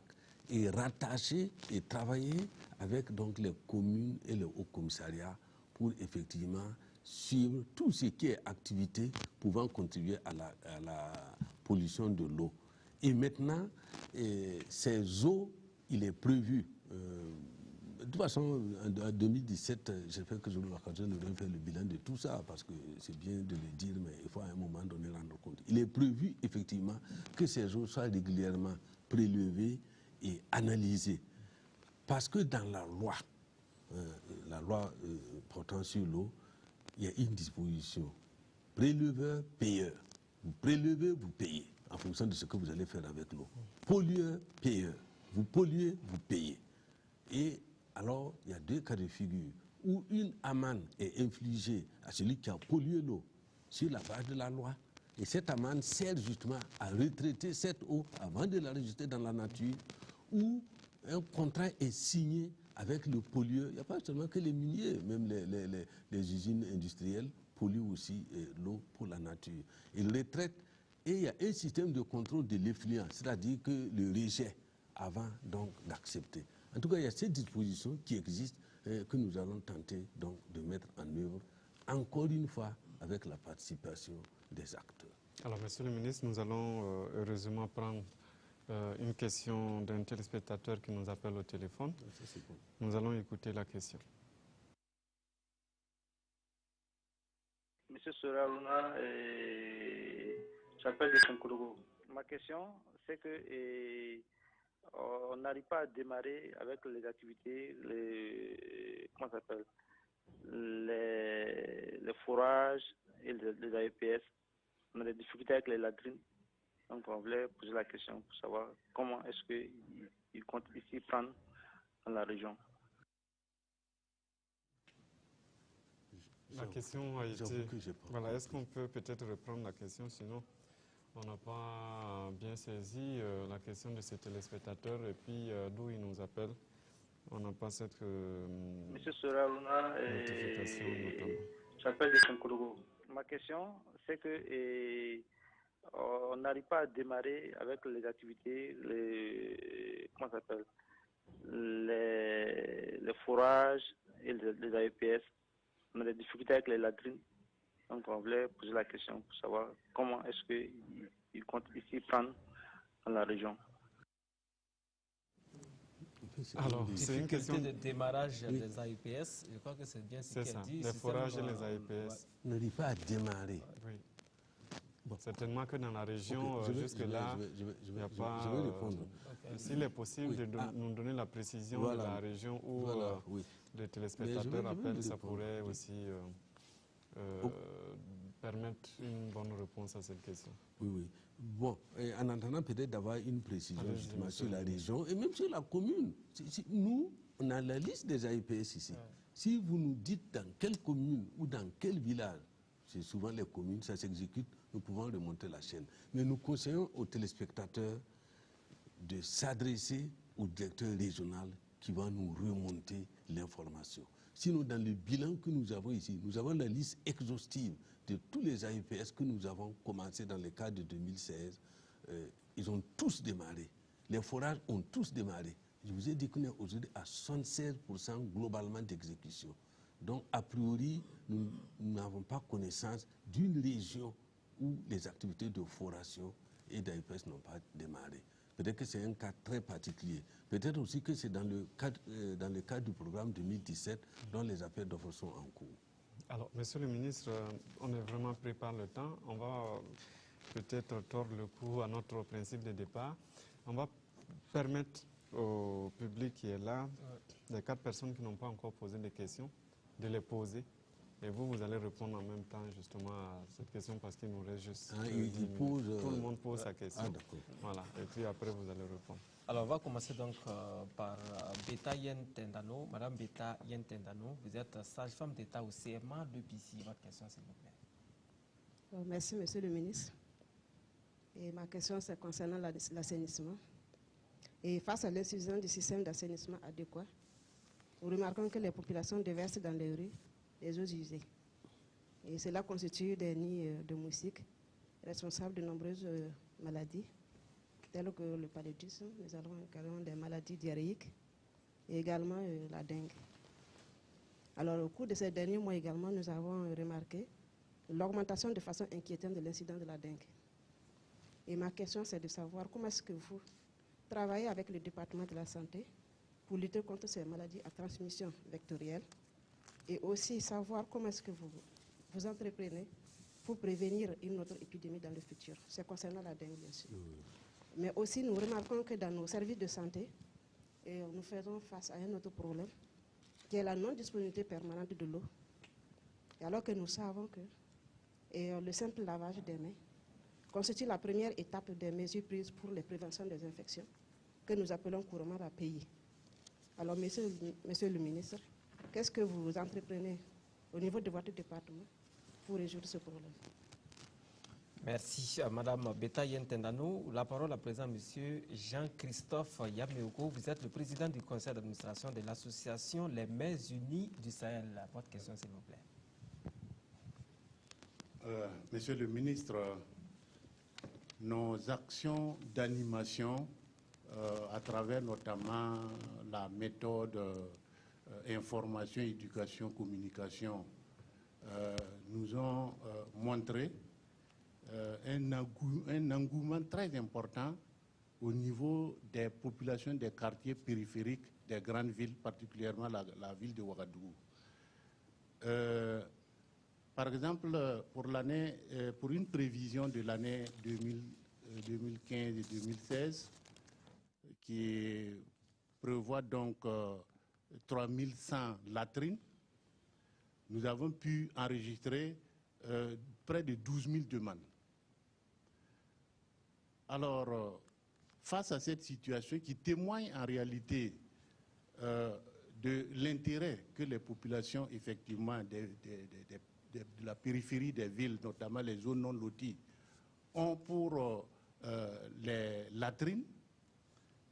et rattacher et travailler avec donc les communes et les hauts commissariats pour effectivement suivre tout ce qui est activité pouvant contribuer à la pollution de l'eau. Et maintenant, ces eaux, il est prévu, de toute façon, en 2017, j'espère que j'aurai l'occasion de faire le bilan de tout ça, parce que c'est bien de le dire, mais il faut à un moment donné rendre compte. Il est prévu, effectivement, que ces eaux soient régulièrement prélevées et analysées. Parce que dans la loi portant sur l'eau, il y a une disposition. Préleveur, payeur. Vous prélevez, vous payez, en fonction de ce que vous allez faire avec l'eau. Pollueur, payeur. Vous polluez, vous payez. Et alors, il y a deux cas de figure où une amende est infligée à celui qui a pollué l'eau sur la base de la loi. Et cette amende sert justement à retraiter cette eau avant de la rejeter dans la nature, où un contrat est signé avec le pollueur. Il n'y a pas seulement que les miniers, même les usines industrielles polluent aussi l'eau pour la nature. Ils retraitent et il y a un système de contrôle de l'effluent, c'est-à-dire que le rejet avant donc d'accepter. En tout cas, il y a cette disposition qui existe que nous allons tenter donc de mettre en œuvre, encore une fois, avec la participation des acteurs. Alors, Monsieur le ministre, nous allons heureusement prendre une question d'un téléspectateur qui nous appelle au téléphone. Nous allons écouter la question. Monsieur Soraluna, j'appelle de Sankourogo. Ma question, c'est que on n'arrive pas à démarrer avec les activités, comment ça s'appelle, les forages et les AEPS. On a des difficultés avec les latrines. Donc on voulait poser la question pour savoir comment est-ce qu'ils comptent ici prendre dans la région. La question a été... que j'ai pas Voilà, est-ce qu'on peut peut-être reprendre la question, sinon on n'a pas bien saisi la question de ces téléspectateurs et puis d'où ils nous appellent. On n'a pas cette Monsieur Soraluna, notification notamment. j'appelle de Sankologo. Ma question, c'est que on n'arrive pas à démarrer avec les activités, comment ça s'appelle, les forages et les AEPS. On a des difficultés avec les latrines. Donc on voulait poser la question pour savoir comment est-ce qu'ils comptent ici prendre dans la région. Alors, c'est une question de démarrage des AEPS. Je crois que c'est bien ce qu'elle dit. Les forages et les AEPS. On n'arrive pas à démarrer. Oui. Bon. Certainement que dans la région, jusque-là, il n'y a pas... Je vais répondre. S'il est possible de nous donner la précision de la région où les téléspectateurs appellent, ça pourrait aussi permettre une bonne réponse à cette question. Oui, oui. Bon, en attendant peut-être d'avoir une précision justement sur la région et même sur la commune. Nous, on a la liste des AEPS ici. Ouais. Si vous nous dites dans quelle commune ou dans quel village, c'est souvent les communes, ça s'exécute, nous pouvons remonter la chaîne. Mais nous conseillons aux téléspectateurs de s'adresser au directeur régional qui va nous remonter l'information. Sinon, dans le bilan que nous avons ici, nous avons la liste exhaustive de tous les AEPS que nous avons commencé dans le cadre de 2016. Ils ont tous démarré. Les forages ont tous démarré. Je vous ai dit qu'on est aujourd'hui à 76% globalement d'exécution. Donc, a priori, nous n'avons pas connaissance d'une région où les activités de foration et d'AEPS n'ont pas démarré. Peut-être que c'est un cas très particulier. Peut-être aussi que c'est dans le cadre du programme 2017 dont les appels d'offres sont en cours. Alors, Monsieur le ministre, on est vraiment pris par le temps. On va peut-être tordre le cou à notre principe de départ. On va permettre au public qui est là, les 4 personnes qui n'ont pas encore posé des questions, de les poser. Et vous allez répondre en même temps justement à cette question parce qu'il nous reste juste 10 minutes. Tout le monde pose sa question. Ah, d'accord. Voilà. Et puis après, vous allez répondre. Alors, on va commencer donc par Beta Yen Tendano. Madame Beta Yen Tendano, vous êtes sage-femme d'État au CMA de Bissy. Votre question, s'il vous plaît. Merci, Monsieur le ministre. Et ma question, c'est concernant l'assainissement. Et face à l'insuffisance du système d'assainissement adéquat, nous remarquons que les populations déversent dans les rues les eaux usées. Et cela constitue des nids de moustiques responsables de nombreuses maladies, telles que le paludisme. Nous avons également des maladies diarrhéiques et également la dengue. Alors, au cours de ces derniers mois également, nous avons remarqué l'augmentation de façon inquiétante de l'incidence de la dengue. Et ma question, c'est de savoir comment est-ce que vous travaillez avec le département de la santé pour lutter contre ces maladies à transmission vectorielle et aussi savoir comment est-ce que vous entreprenez pour prévenir une autre épidémie dans le futur. C'est concernant la dengue, bien sûr. Mais aussi, nous remarquons que dans nos services de santé, nous faisons face à un autre problème, qui est la non-disponibilité permanente de l'eau. Et alors que nous savons que le simple lavage des mains constitue la première étape des mesures prises pour la prévention des infections, que nous appelons couramment la PI. Alors, monsieur le ministre, qu'est-ce que vous entreprenez au niveau de votre département pour résoudre ce problème? Merci, Madame Beta Yentendano. La parole à présent, Monsieur Jean-Christophe Yameoko. Vous êtes le président du conseil d'administration de l'association Les Mères Unies du Sahel. Votre question, s'il vous plaît. Monsieur le ministre, nos actions d'animation, à travers notamment la méthode information, éducation, communication, nous ont montré un engouement très important au niveau des populations des quartiers périphériques des grandes villes, particulièrement la ville de Ouagadougou. Par exemple, pour une prévision de l'année 2015 et 2016, qui prévoit donc 3100 latrines, nous avons pu enregistrer près de 12 000 demandes. Alors, face à cette situation qui témoigne en réalité de l'intérêt que les populations, effectivement, de la périphérie des villes, notamment les zones non loties, ont pour les latrines,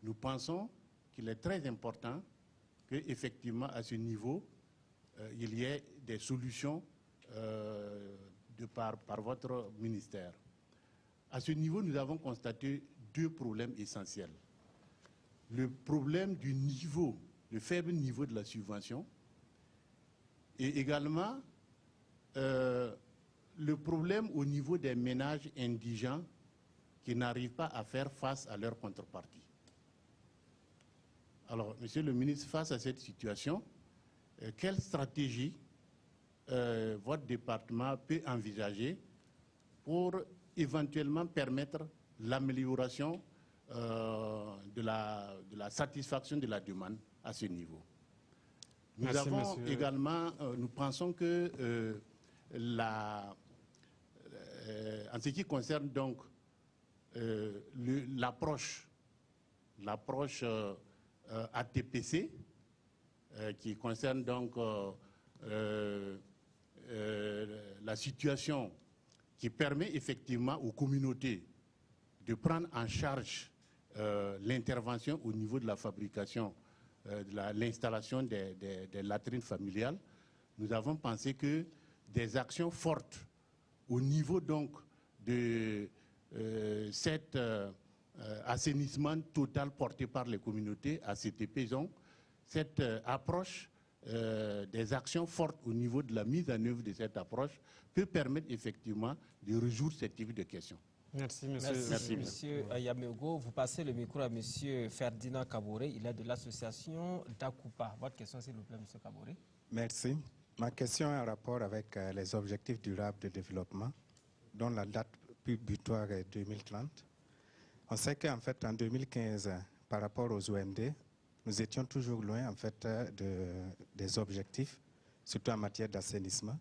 nous pensons qu'il est très important qu'effectivement, à ce niveau, il y ait des solutions par votre ministère. À ce niveau, nous avons constaté deux problèmes essentiels. Le problème du niveau, le faible niveau de la subvention, et également le problème au niveau des ménages indigents qui n'arrivent pas à faire face à leur contrepartie. Alors, Monsieur le ministre, face à cette situation, quelle stratégie votre département peut envisager pour éventuellement permettre l'amélioration de la satisfaction de la demande à ce niveau? Nous avons également, nous pensons que en ce qui concerne donc l'approche ATPC, qui concerne donc la situation qui permet effectivement aux communautés de prendre en charge l'intervention au niveau de la fabrication, de l'installation des latrines familiales. Nous avons pensé que des actions fortes au niveau donc de cet assainissement total porté par les communautés, ACTP, donc, cette approche, des actions fortes au niveau de la mise en œuvre de cette approche peut permettre effectivement de résoudre ce type de questions. Merci, monsieur Ayameogo. Vous passez le micro à monsieur Ferdinand Kaboré. Il est de l'association d'Akupa. Votre question, s'il vous plaît, monsieur Kaboré. Merci. Ma question est en rapport avec les objectifs durables de développement, dont la date butoir est 2030. On sait qu'en fait, en 2015, par rapport aux OMD, nous étions toujours loin en fait, des objectifs, surtout en matière d'assainissement.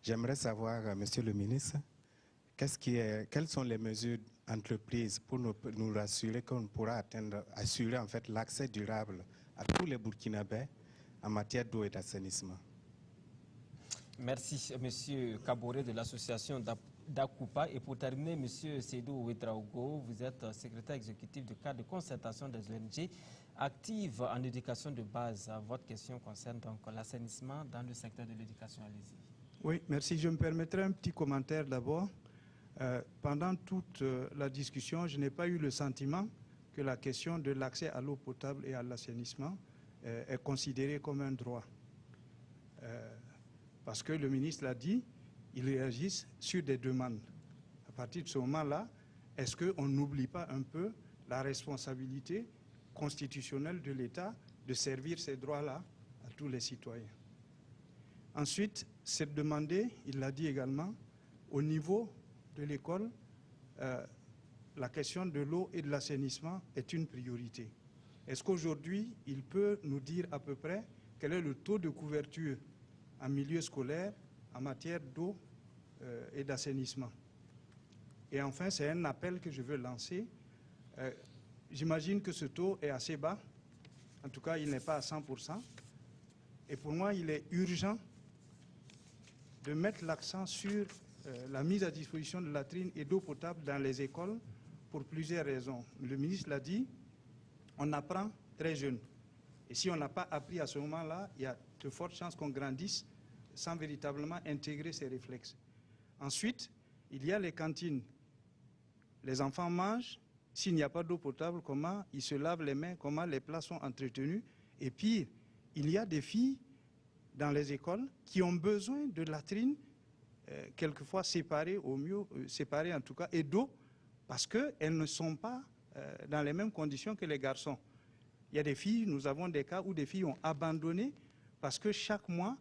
J'aimerais savoir, monsieur le ministre, quelles sont les mesures entreprises pour nous rassurer qu'on pourra assurer en fait, l'accès durable à tous les Burkinabés en matière d'eau et d'assainissement? Merci, monsieur Kaboré de l'association d'Akupa. Et pour terminer, monsieur Seydou Ouedraogo, vous êtes secrétaire exécutif du cadre de concertation des ONG actives en éducation de base. Votre question concerne donc l'assainissement dans le secteur de l'éducation. Allez-y. Oui, merci. Je me permettrai un petit commentaire d'abord. Pendant toute la discussion, je n'ai pas eu le sentiment que la question de l'accès à l'eau potable et à l'assainissement est considérée comme un droit. Parce que le ministre l'a dit, ils réagissent sur des demandes. À partir de ce moment-là, est-ce qu'on n'oublie pas un peu la responsabilité constitutionnelle de l'État de servir ces droits-là à tous les citoyens? Ensuite, c'est demander, il l'a dit également, au niveau de l'école, la question de l'eau et de l'assainissement est une priorité. Est-ce qu'aujourd'hui, il peut nous dire à peu près quel est le taux de couverture en milieu scolaire en matière d'eau et d'assainissement? Et enfin, c'est un appel que je veux lancer. J'imagine que ce taux est assez bas. En tout cas, il n'est pas à 100%. Et pour moi, il est urgent de mettre l'accent sur la mise à disposition de latrines et d'eau potable dans les écoles pour plusieurs raisons. Le ministre l'a dit, on apprend très jeune. Et si on n'a pas appris à ce moment-là, il y a de fortes chances qu'on grandisse sans véritablement intégrer ces réflexes. Ensuite, il y a les cantines. Les enfants mangent, s'il n'y a pas d'eau potable, comment ils se lavent les mains, comment les plats sont entretenus. Et pire, il y a des filles dans les écoles qui ont besoin de latrines, quelquefois séparées au mieux, séparées en tout cas, et d'eau, parce qu'elles ne sont pas dans les mêmes conditions que les garçons. Il y a des filles, nous avons des cas où des filles ont abandonné parce que chaque mois,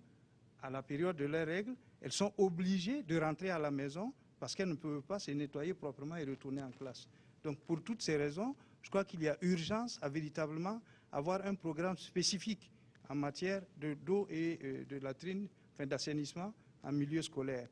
à la période de leurs règles, elles sont obligées de rentrer à la maison parce qu'elles ne peuvent pas se nettoyer proprement et retourner en classe. Donc pour toutes ces raisons, je crois qu'il y a urgence à véritablement avoir un programme spécifique en matière d'eau et de latrines, enfin d'assainissement en milieu scolaire.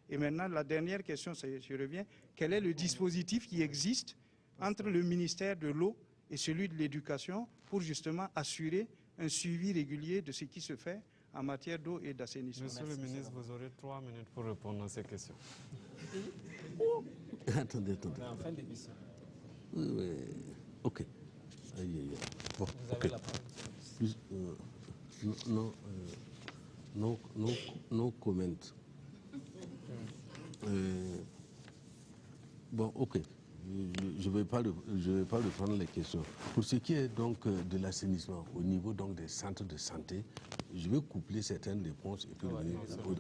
Et maintenant, la dernière question, je reviens, quel est le dispositif qui existe entre le ministère de l'eau et celui de l'éducation pour justement assurer un suivi régulier de ce qui se fait en matière d'eau et d'assainissement. Monsieur le ministre, vous aurez 3 minutes pour répondre à ces questions. Attendez. On est en fin d'émission. Oui. Ok. Aïe. Bon, Vous avez la parole. No comment. Bon, ok. Je ne vais pas reprendre les questions. Pour ce qui est donc de l'assainissement au niveau donc des centres de santé, je vais coupler certaines réponses et puis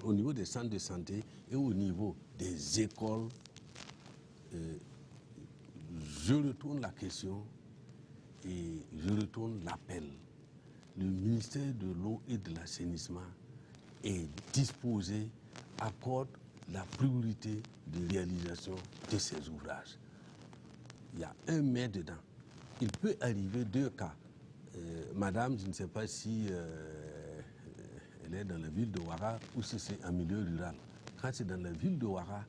au niveau des centres de santé et au niveau des écoles, je retourne la question et je retourne l'appel. Le ministère de l'eau et de l'assainissement est disposé, accorde la priorité de réalisation de ces ouvrages. Il y a un mais dedans. Il peut arriver 2 cas. Madame, je ne sais pas si elle est dans la ville de Ouara ou si c'est en milieu rural. Quand c'est dans la ville de Ouara,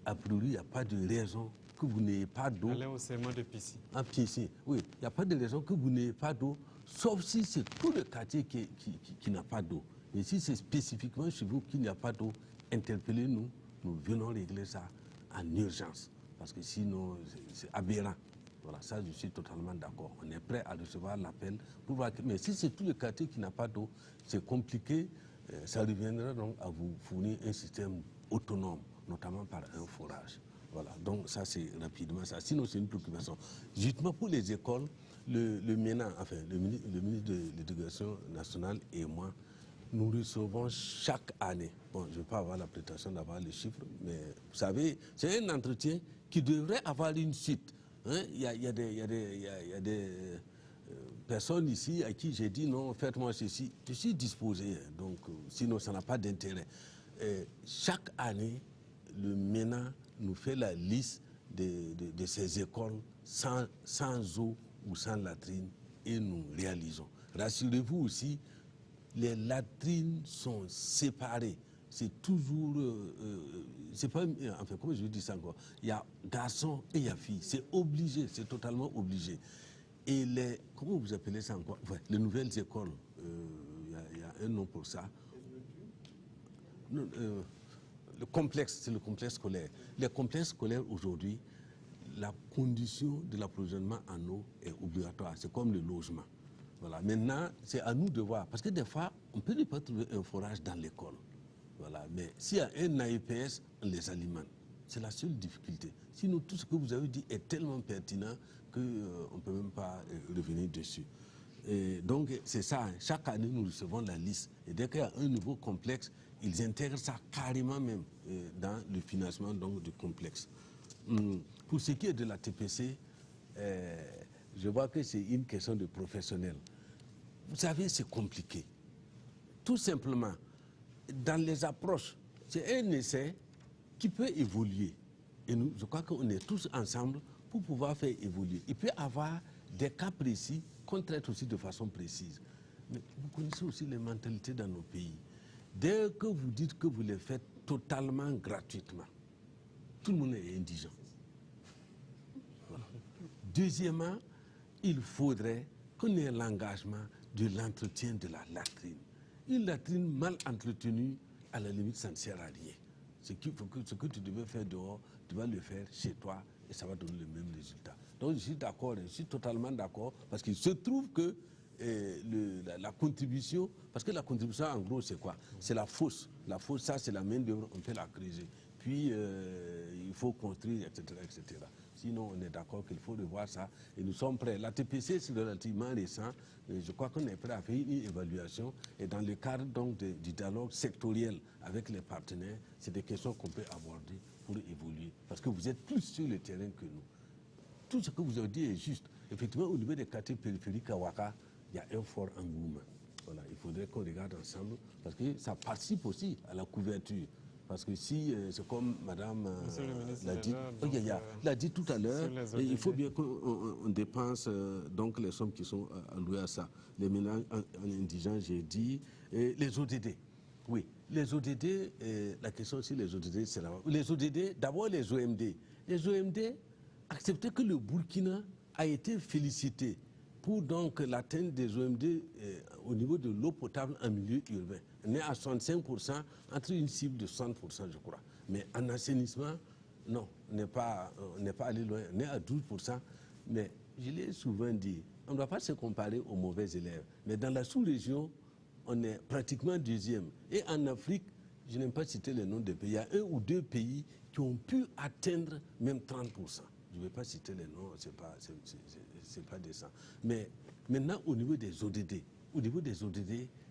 a priori, il n'y a pas de raison que vous n'ayez pas d'eau. Allez au segment de Pissi. En Pissi, oui. Il n'y a pas de raison que vous n'ayez pas d'eau, sauf si c'est tout le quartier qui n'a pas d'eau. Et si c'est spécifiquement chez vous qu'il n'y a pas d'eau, interpellez-nous. Nous venons régler ça en urgence. Parce que sinon, c'est aberrant. Voilà, ça, je suis totalement d'accord. On est prêt à recevoir l'appel pour voir. Mais si c'est tout le quartier qui n'a pas d'eau, c'est compliqué. Ça reviendra donc à vous fournir un système autonome, notamment par un forage. Voilà, donc ça, c'est rapidement ça. Sinon, c'est une préoccupation. Justement, pour les écoles, le ministre de l'Éducation nationale et moi, nous recevons chaque année, bon, je ne vais pas avoir la prétention d'avoir les chiffres, mais vous savez, c'est un entretien qui devrait avoir une suite. Hein? Il y a des personnes ici à qui j'ai dit non, faites-moi ceci. Je suis disposé, donc sinon ça n'a pas d'intérêt. Chaque année, le MENA nous fait la liste de ces écoles sans eau ou sans latrine et nous réalisons. Rassurez-vous aussi, les latrines sont séparées. C'est toujours... c'est pas... Enfin, comment je dis ça encore? Il y a garçons et il y a filles. C'est obligé, c'est totalement obligé. Et les... Comment vous appelez ça encore? Ouais, les nouvelles écoles, il y a un nom pour ça. Non, le complexe, c'est le complexe scolaire. Les complexes scolaires aujourd'hui, la condition de l'approvisionnement en eau est obligatoire. C'est comme le logement. Voilà. Maintenant, c'est à nous de voir. Parce que des fois, on peut ne pas trouver un forage dans l'école. Voilà. Mais s'il y a un AEPS, on les alimente. C'est la seule difficulté. Sinon, tout ce que vous avez dit est tellement pertinent qu'on ne peut même pas revenir dessus. Et donc, c'est ça. Hein. Chaque année, nous recevons la liste. Et dès qu'il y a un nouveau complexe, ils intègrent ça carrément même dans le financement donc, du complexe. Pour ce qui est de la TPC, je vois que c'est une question de professionnel. Vous savez, c'est compliqué. Tout simplement, dans les approches, c'est un essai qui peut évoluer. Et nous, je crois qu'on est tous ensemble pour pouvoir faire évoluer. Il peut y avoir des cas précis qu'on traite aussi de façon précise. Mais vous connaissez aussi les mentalités dans nos pays. Dès que vous dites que vous les faites totalement gratuitement, tout le monde est indigent. Voilà. Deuxièmement, il faudrait qu'on ait l'engagement de l'entretien de la latrine. Une latrine mal entretenue, à la limite, ça ne sert à rien. Ce que tu devais faire dehors, tu vas le faire chez toi et ça va donner le même résultat. Donc je suis d'accord, je suis totalement d'accord, parce qu'il se trouve que la contribution, parce que la contribution en gros c'est quoi? C'est la fosse. La fosse, ça c'est la main d'œuvre, on peut la creuser. Puis il faut construire, etc., etc. Sinon, on est d'accord qu'il faut revoir ça et nous sommes prêts. La TPC, c'est relativement récent. Et je crois qu'on est prêt à faire une évaluation. Et dans le cadre donc, du dialogue sectoriel avec les partenaires, c'est des questions qu'on peut aborder pour évoluer. Parce que vous êtes plus sur le terrain que nous. Tout ce que vous avez dit est juste. Effectivement, au niveau des quartiers périphériques à Ouaka, il y a un fort engouement. Voilà, il faudrait qu'on regarde ensemble parce que ça participe aussi à la couverture. Parce que si c'est comme Madame l'a dit tout à l'heure, il faut bien qu'on dépense donc les sommes qui sont allouées à ça. Les ménages indigents, j'ai dit, et les ODD. Oui, les ODD, la question aussi, les ODD, c'est là. Les ODD, d'abord les OMD. Les OMD, acceptez que le Burkina a été félicité pour donc l'atteinte des OMD au niveau de l'eau potable en milieu urbain. On est à 65%, entre une cible de 60%, je crois. Mais en assainissement, non, on n'est pas allé loin, on est à 12%. Mais je l'ai souvent dit, on ne doit pas se comparer aux mauvais élèves. Mais dans la sous-région, on est pratiquement deuxième. Et en Afrique, je n'aime pas citer les noms des pays, il y a 1 ou 2 pays qui ont pu atteindre même 30%. Je ne vais pas citer les noms, ce n'est pas décent. Mais maintenant, au niveau des ODD,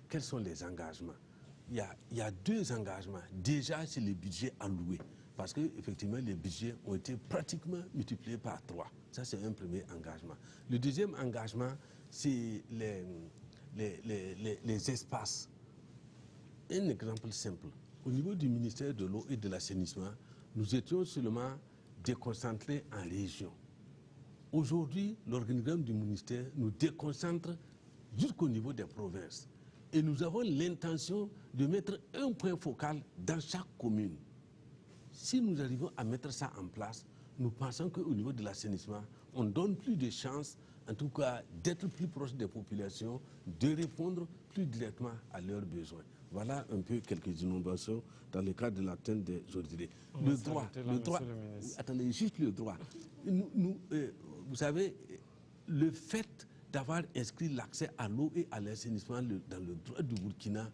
quels sont les engagements? Il y a 2 engagements. Déjà, c'est les budgets alloués. Parce qu'effectivement, les budgets ont été pratiquement multipliés par 3. Ça, c'est un premier engagement. Le deuxième engagement, c'est les espaces. Un exemple simple. Au niveau du ministère de l'eau et de l'assainissement, nous étions seulement déconcentrés en région. Aujourd'hui, l'organigramme du ministère nous déconcentre jusqu'au niveau des provinces. Et nous avons l'intention de mettre un point focal dans chaque commune. Si nous arrivons à mettre ça en place, nous pensons qu'au niveau de l'assainissement, on donne plus de chances, en tout cas, d'être plus proche des populations, de répondre plus directement à leurs besoins. Voilà un peu quelques innovations dans le cadre de l'atteinte des ODD. Le droit, attendez, juste le droit. Vous savez, le fait d'avoir inscrit l'accès à l'eau et à l'assainissement dans le droit du Burkina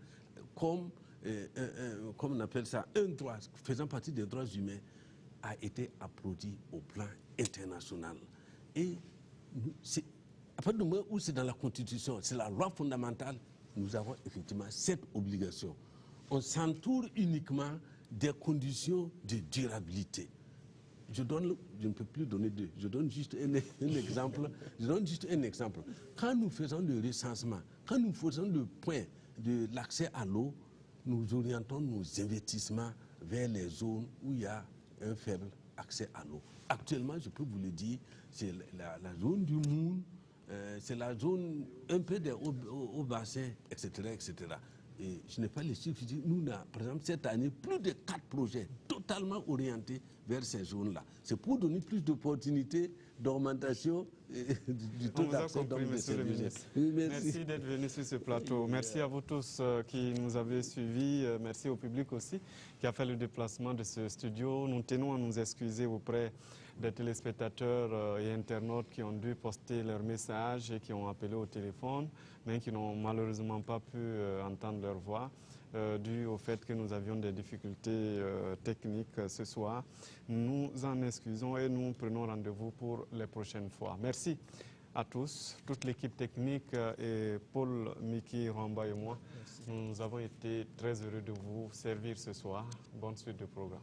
comme on appelle ça, un droit faisant partie des droits humains, a été applaudi au plan international. Et à partir du moment où c'est dans la Constitution, c'est la loi fondamentale, nous avons effectivement cette obligation. On s'entoure uniquement des conditions de durabilité. Je ne peux plus donner 2. Je donne juste un exemple. Quand nous faisons le recensement, quand nous faisons le point de l'accès à l'eau, nous orientons nos investissements vers les zones où il y a un faible accès à l'eau. Actuellement, je peux vous le dire, c'est la zone du Moun, c'est la zone un peu des hauts bassins, etc., etc. Et je n'ai pas les chiffres. Nous, par exemple, cette année, plus de 4 projets totalement orientés vers ces zones-là. C'est pour donner plus d'opportunités d'augmentation du taux d'accès dans les services. Merci d'être venu sur ce plateau. Merci à vous tous qui nous avez suivis. Merci au public aussi qui a fait le déplacement de ce studio. Nous tenons à nous excuser auprès des téléspectateurs et internautes qui ont dû poster leurs messages et qui ont appelé au téléphone, mais qui n'ont malheureusement pas pu entendre leur voix, dû au fait que nous avions des difficultés techniques ce soir. Nous en excusons et nous prenons rendez-vous pour les prochaines fois. Merci à tous, toute l'équipe technique et Paul, Miki, Ramba et moi. Merci. Nous avons été très heureux de vous servir ce soir. Bonne suite de programme.